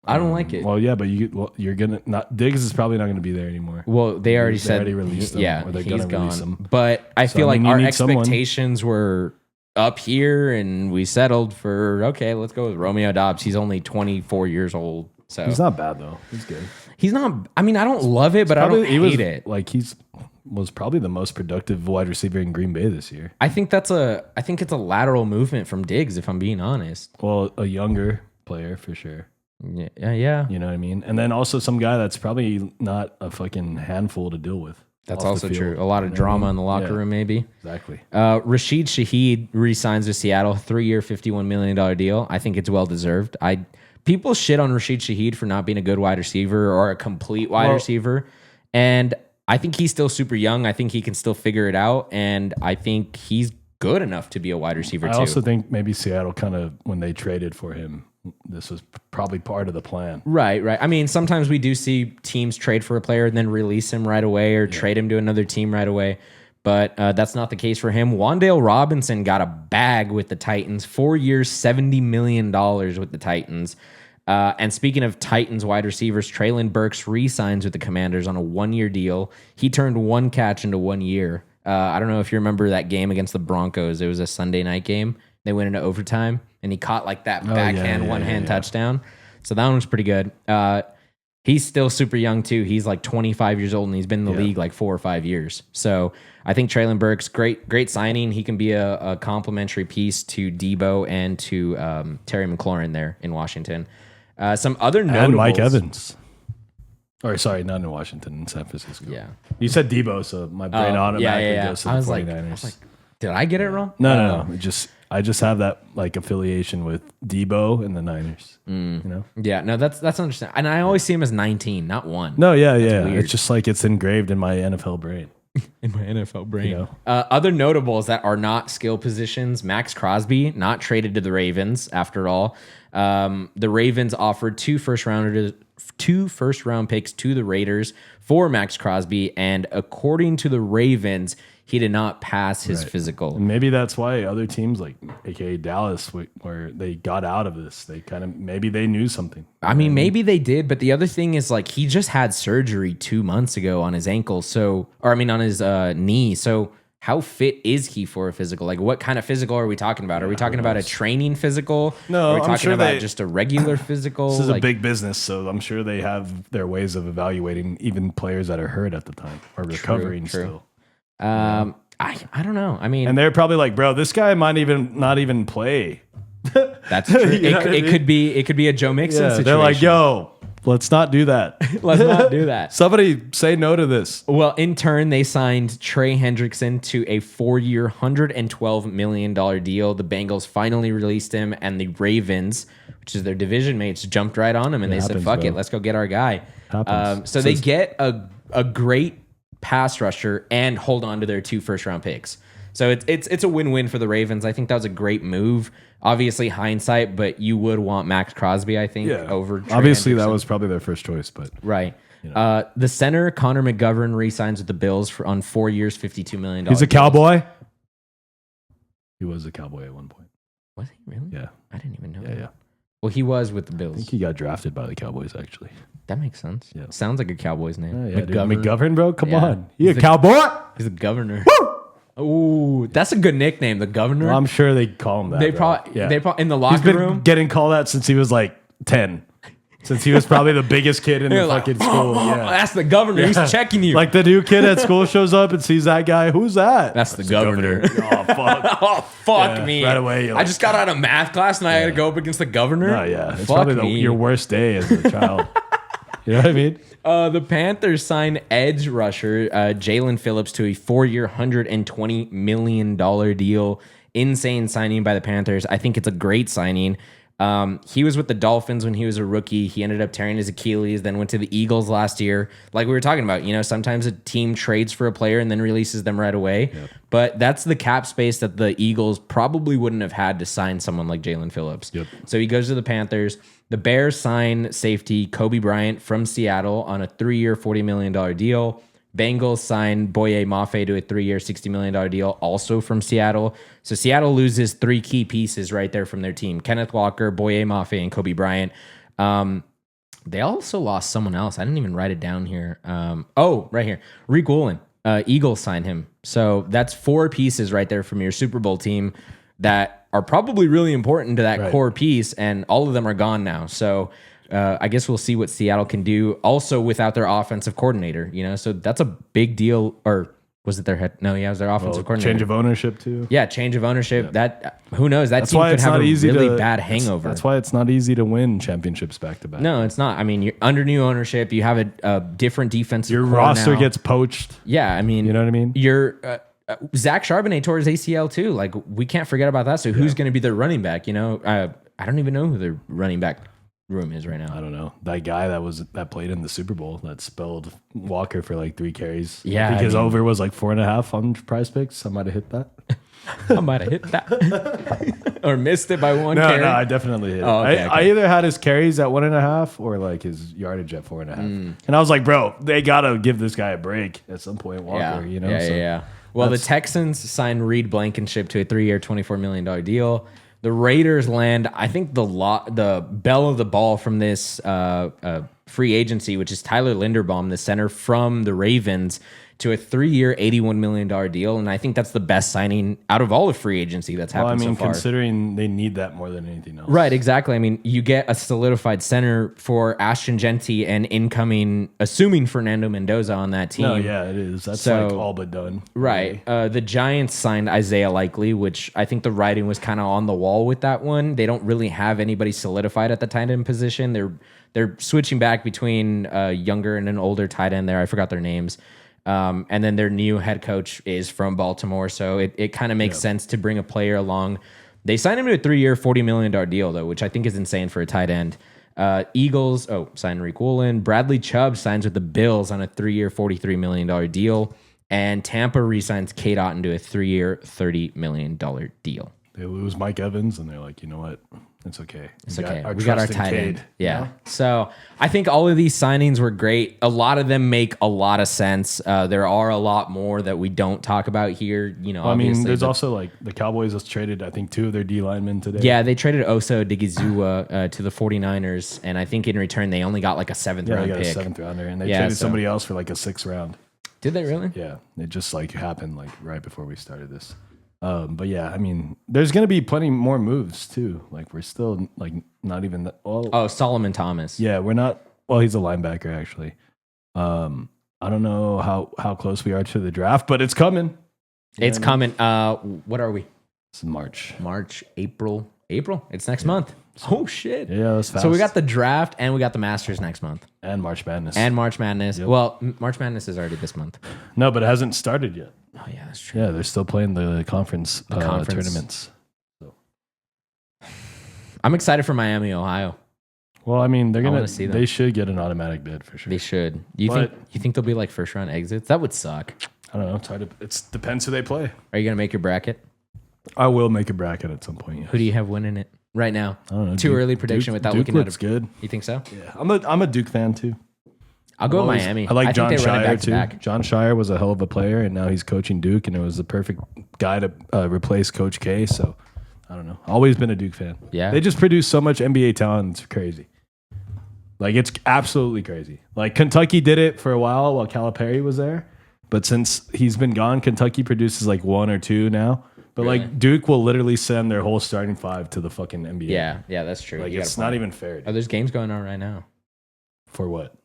I don't like it. Well, yeah, but you're gonna not. Diggs is probably not going to be there anymore. Well, they already said already released him. Yeah, or they're he's gonna release him. gone. But I feel I mean, like our you need someone. expectations were up here, and we settled for okay. Let's go with Romeo Dobbs. He's only 24 years old, so He's not bad though. He's good. He's not. I mean, I don't love it, but I don't hate it. Like was probably the most productive wide receiver in Green Bay this year. I think it's a lateral movement from Diggs, if I'm being honest. Well, a younger player for sure. Yeah. You know what I mean? And then also some guy that's probably not a fucking handful to deal with. That's off also the field. true. A lot of drama in the locker Yeah. room, maybe. Exactly. Rashid Shaheed re-signs with Seattle, 3-year, $51 million deal. I think it's well deserved. People shit on Rashid Shaheed for not being a good wide receiver or a complete wide receiver, and I think he's still super young. I think he can still figure it out, and I think he's good enough to be a wide receiver too. I also think maybe Seattle kind of, when they traded for him, this was probably part of the plan. Right. I mean, sometimes we do see teams trade for a player and then release him right away or trade him to another team right away. But that's not the case for him. Wan'Dale Robinson got a bag with the Titans, 4 years, $70 million with the Titans. And speaking of Titans wide receivers, Traylon Burks re-signs with the Commanders on a 1-year deal. He turned one catch into 1 year. I don't know if you remember that game against the Broncos. It was a Sunday night game. They went into overtime, and he caught like that backhand, one-hand touchdown. So that one was pretty good. He's still super young too. He's like 25 years old, and he's been in the league like 4 or 5 years. So I think Traylon Burks, great signing. He can be a complimentary piece to Debo and to Terry McLaurin there in Washington. Some other notables. And Mike Evans. Or sorry, not in Washington, in San Francisco. Yeah. You said Debo, so my brain automatically goes to the 49ers. I was like, did I get it wrong? No. I just have that like affiliation with Debo and the Niners. You know? Yeah, no, that's understandable. And I always see him as 19, not 1. No, yeah. weird. It's just like it's engraved in my NFL brain. In my NFL brain. You know? Other notables that are not skill positions, Max Crosby, not traded to the Ravens after all. The Ravens offered 2 first-round picks to the Raiders for Max Crosby, and according to the Ravens, he did not pass his physical. And maybe that's why other teams like AKA Dallas, where they got out of this, they kind of, maybe they knew something. I mean, maybe they did, but the other thing is like he just had surgery 2 months ago on his ankle, on his knee. So how fit is he for a physical? Like, what kind of physical are we talking about? Are we talking about a training physical? No, are we I'm talking sure about just a regular physical? This is a big business, so I'm sure they have their ways of evaluating even players that are hurt at the time or recovering still. I don't know. I mean, and they're probably like, bro, this guy might not even play. that's true. It could be a Joe Mixon situation. They're like, yo, let's not do that. Let's not do that. Somebody say no to this. Well, in turn, they signed Trey Hendrickson to a 4-year, $112 million deal. The Bengals finally released him, and the Ravens, which is their division mates, jumped right on him, and they said, fuck it, let's go get our guy. So they get a great pass rusher and hold on to their 2 first-round picks. So it's a win-win for the Ravens. I think that was a great move. Obviously, hindsight, but you would want Max Crosby, I think, over Trey Obviously, Hendrickson. that was probably their first choice, but Right. The center, Connor McGovern, re-signs with the Bills on 4 years, $52 million. he's a Cowboy. He was a Cowboy at one point. Was he really? Yeah. I didn't even know. Yeah. Well, he was with the I Bills. think he got drafted by the Cowboys, actually. That makes sense. Yeah. Sounds like a Cowboy's name. Yeah, McGovern, bro? Come Yeah. on. You a He's Cowboy? He's the governor. Ooh, that's a good nickname, the governor. Well, I'm sure they call him that. they bro. probably in the He's locker been room. getting called that since he was like 10. Since he was probably the biggest kid in the They're like, fucking school. Yeah. That's the governor. He's checking you. Like the new kid at school shows up and sees that guy. Who's that? That's the governor. Oh, fuck. Oh, fuck Yeah, me. right away, you're I like- just got out of math class and I had to go up against the governor. Oh, yeah. It's Fuck probably me. your worst day as a child. You know what I mean? The Panthers signed edge rusher Jalen Phillips to a 4-year, $120 million deal. Insane signing by the Panthers. I think it's a great signing. He was with the Dolphins when he was a rookie. He ended up tearing his Achilles, then went to the Eagles last year. Like we were talking about, sometimes a team trades for a player and then releases them right away. Yep. But that's the cap space that the Eagles probably wouldn't have had to sign someone like Jalen Phillips. Yep. So he goes to the Panthers. The Bears sign safety Kobe Bryant from Seattle on a 3-year, $40 million deal. Bengals signed Boye Mafe to a 3-year, $60 million deal, also from Seattle. So Seattle loses 3 key pieces right there from their team. Kenneth Walker, Boye Mafe, and Kobe Bryant. They also lost someone else. I didn't even write it down here. Right here. Rick Woolen. Eagles signed him. So that's 4 pieces right there from your Super Bowl team that are probably really important to that core piece, and all of them are gone now. So I guess we'll see what Seattle can do also without their offensive coordinator, so that's a big deal. Or was it their head? No, yeah, it was their offensive coordinator. Change of ownership too. Yeah, change of ownership. Yeah. That who knows? That team could have a really bad hangover. That's why it's not easy to win championships back to back. No, it's not. I mean, you're under new ownership. You have a different defensive. Your roster gets poached. Yeah, I mean, you know what I mean. You're Zach Charbonnet tore his ACL too. Like we can't forget about that. So who's going to be their running back? I don't even know who their running back room is right now. I don't know. That guy that played in the Super Bowl that spelled Walker for like 3 carries. Yeah, I think his over was like 4.5 on Prize Picks. I might have hit that. I might have hit that or missed it by 1 carry. No, I definitely hit it. Okay. I either had his carries at 1.5 or like his yardage at 4.5. And I was like, bro, they gotta give this guy a break at some point. Walker, Yeah. Well, the Texans signed Reed Blankenship to a 3-year, $24 million deal. The Raiders land, I think, the belle of the ball from this free agency, which is Tyler Linderbaum, the center from the Ravens, to a 3-year, $81 million deal. And I think that's the best signing out of all of free agency that's happened so far. Considering they need that more than anything else. Right, exactly. I mean, you get a solidified center for Ashton Genty and incoming, assuming Fernando Mendoza on that team. No, yeah, it is. That's like all but done. Right. The Giants signed Isaiah Likely, which I think the writing was kind of on the wall with that one. They don't really have anybody solidified at the tight end position. They're switching back between a younger and an older tight end there. I forgot their names. And then their new head coach is from Baltimore, so it kind of makes sense to bring a player along. They signed him to a 3-year, $40 million deal, though, which I think is insane for a tight end. Eagles signed Rick Woolen. Bradley Chubb signs with the Bills on a 3-year, $43 million deal. And Tampa re-signs Kate Otten to a 3-year, $30 million deal. They lose Mike Evans, and they're like, you know what? It's okay. It's okay. We got our tight end. Yeah. You know? So I think all of these signings were great. A lot of them make a lot of sense. There are a lot more that we don't talk about here. I mean, there's also like the Cowboys just traded, I think, 2 of their D linemen today. Yeah, they traded Oso Digizua to the 49ers, and I think in return they only got like a 7th round pick. Yeah, they got a 7th rounder, and they traded somebody else for like a 6th round. Did they really? Yeah, it just like happened like right before we started this. But yeah, I mean, there's going to be plenty more moves too. Like we're still like not even Solomon Thomas. Yeah, we're not. Well, he's a linebacker actually. I don't know how close we are to the draft, but it's coming. It's coming. What are we? It's March, April. It's next month. Oh shit. Yeah, that's fast. So we got the draft and we got the Masters next month. And March Madness. Yep. Well, March Madness is already this month. No, but it hasn't started yet. Oh yeah, that's true. Yeah, they're still playing the conference tournaments. So. I'm excited for Miami, Ohio. Well, I mean, they should get an automatic bid for sure. They should. You think they'll be like first round exits? That would suck. I don't know. It depends who they play. Are you gonna make your bracket? I will make a bracket at some point. Yes. Who do you have winning it right now? I don't know. Too early prediction without Duke looking at it. Looks good. You think so? Yeah, I'm a Duke fan too. I'll go with Miami. I like John Shire too. Back. John Shire was a hell of a player, and now he's coaching Duke, and it was the perfect guy to replace Coach K. So I don't know. Always been a Duke fan. Yeah, they just produce so much NBA talent. It's crazy. Like it's absolutely crazy. Like Kentucky did it for a while Calipari was there, but since he's been gone, Kentucky produces like 1 or 2 now. But really? Like Duke will literally send their whole starting 5 to the fucking NBA. Yeah, that's true. Like it's not even fair. Oh, there's games going on right now. For what?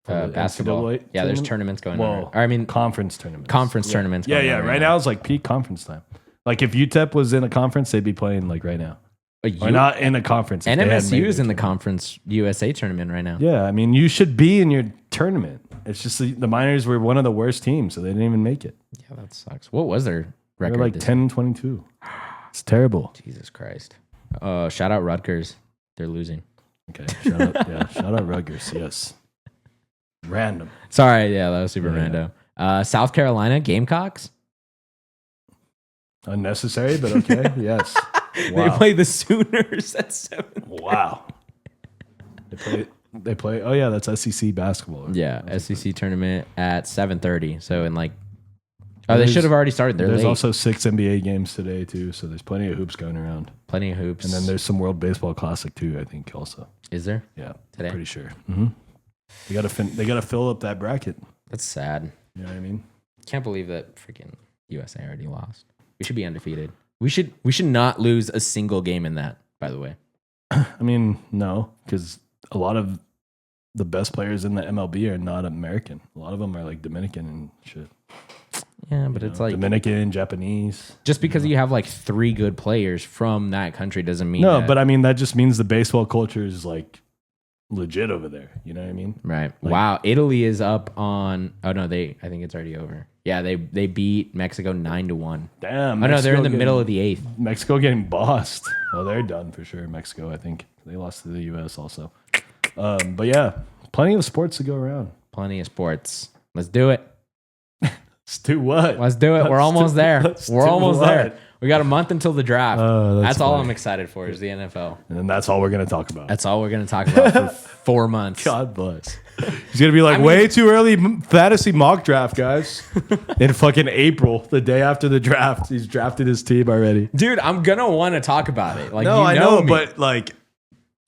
Basketball. Yeah, there's tournaments going on. I mean, conference tournaments. Tournaments. Yeah. Right now it's like peak conference time. Like if UTEP was in a conference, they'd be playing like right now. Or not in a conference. NMSU is in the Conference USA tournament right now. Yeah, I mean, you should be in your tournament. It's just the Miners were one of the worst teams, so they didn't even make it. Yeah, that sucks. What was their record? They're like 10-22. It's terrible. Jesus Christ. Shout out Rutgers. They're losing. Okay, shout out, shout out Rutgers. Yes, random. Sorry, yeah, that was super random. South Carolina Gamecocks. Unnecessary, but okay. Yes. They Wow. play the Sooners at 7. Wow. They play. Oh yeah, that's SEC basketball. Right? Yeah, SEC tournament at 7:30. So in like, they should have already started. They're There's late. also 6 NBA games today too, so there's plenty of hoops going around. Plenty of hoops. And then there's some World Baseball Classic too, I think also. Is there? Yeah, Today? pretty sure. Mm-hmm. They gotta fill up that bracket. That's sad. You know what I mean? Can't believe that freaking USA already lost. We should be undefeated. We should not lose a single game in that, by the way. I mean, no, because a lot of the best players in the MLB are not American. A lot of them are like Dominican and shit. Yeah, but it's like Dominican, Japanese. just because you have like 3 good players from that country doesn't mean No, that, but I mean that just means the baseball culture is like legit over there. You know what I mean? right. Wow, Italy is up on I think it's already over. Yeah, they beat Mexico 9-1. Damn. Oh no, they're in the Mexico middle of the 8th. Mexico getting bossed. Oh, they're done for sure. Mexico, I think they lost to the U.S. also. But yeah, plenty of sports to go around. Plenty of sports. Let's do it. Let's do what? Let's do it. We're almost there. We're almost what? there. We got a month until the draft. That's that's all funny. I'm excited for is the NFL. And then that's all we're gonna talk about. That's all we're going to talk about for 4 months. God bless. He's gonna be like, way too early fantasy mock draft, guys. In fucking April, the day after the draft, he's drafted his team already. Dude, I'm going to want to talk about it. Like, No, you I know, me. but like,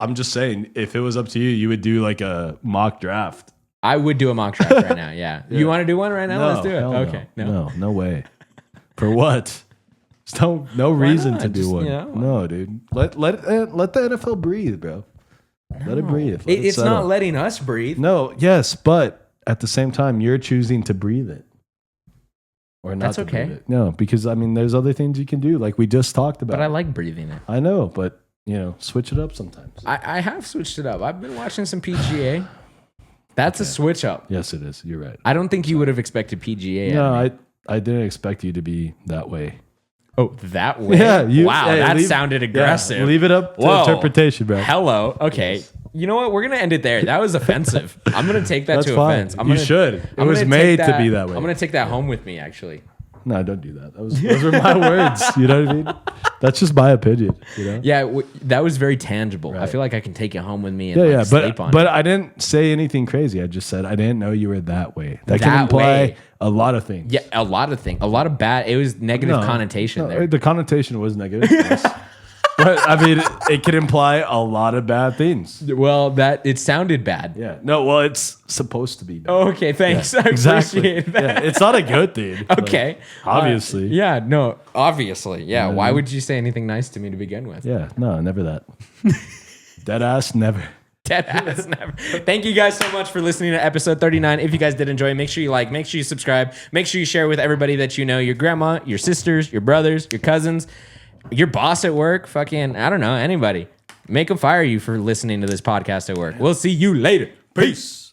I'm just saying, if it was up to you, you would do like a mock draft. I would do a mock draft right now. Yeah. You want to do one right now? Let's do it. hell Okay. no way. For what? There's no reason not? to do Just, one. you know. No, dude. Let the NFL breathe, bro. Let it breathe. Let it It's settle. not letting us breathe. No, yes, but at the same time, you're choosing to breathe it. Or not That's to okay. breathe it. No, because I mean, there's other things you can do, like we just talked about. But I like breathing it. I know, but switch it up sometimes. I have switched it up. I've been watching some PGA. That's a switch up. Yes, it is. You're right. I don't think you would have expected PGA. No, out of me. I didn't expect you to be that way. Oh, that way? Wow, that sounded aggressive. Yeah, leave it up to Whoa. interpretation, bro. Hello. Okay. You know what? We're gonna end it there. That was offensive. I'm gonna take that That's to fine. offense. You should. It was made to be that way. I'm gonna take that home with me. Actually, No, don't do that. Those were my words. You know what I mean? That's just my opinion. yeah, that was very tangible. I Right. feel like I can take it home with me and sleep on but it. I didn't say anything crazy. I just said I didn't know you were that way. That can That imply way. a lot of things. Yeah, a lot of things, a lot of bad. It was negative connotation No, there. the connotation was negative. Yes. But I mean, it could imply a lot of bad things. Well, it sounded bad. Yeah. No, well, it's supposed to be bad. Oh, okay, thanks. Yeah, I exactly. appreciate that. Yeah, it's not a good thing. but Okay. Obviously. Yeah, no, obviously. Yeah. Why would you say anything nice to me to begin with? Yeah. No, never that. Dead ass, never. Dead ass never. Thank you guys so much for listening to episode 39. If you guys did enjoy, make sure you like, make sure you subscribe, make sure you share with everybody that you know, your grandma, your sisters, your brothers, your cousins, your boss at work, fucking, I don't know, anybody. Make them fire you for listening to this podcast at work. We'll see you later. Peace.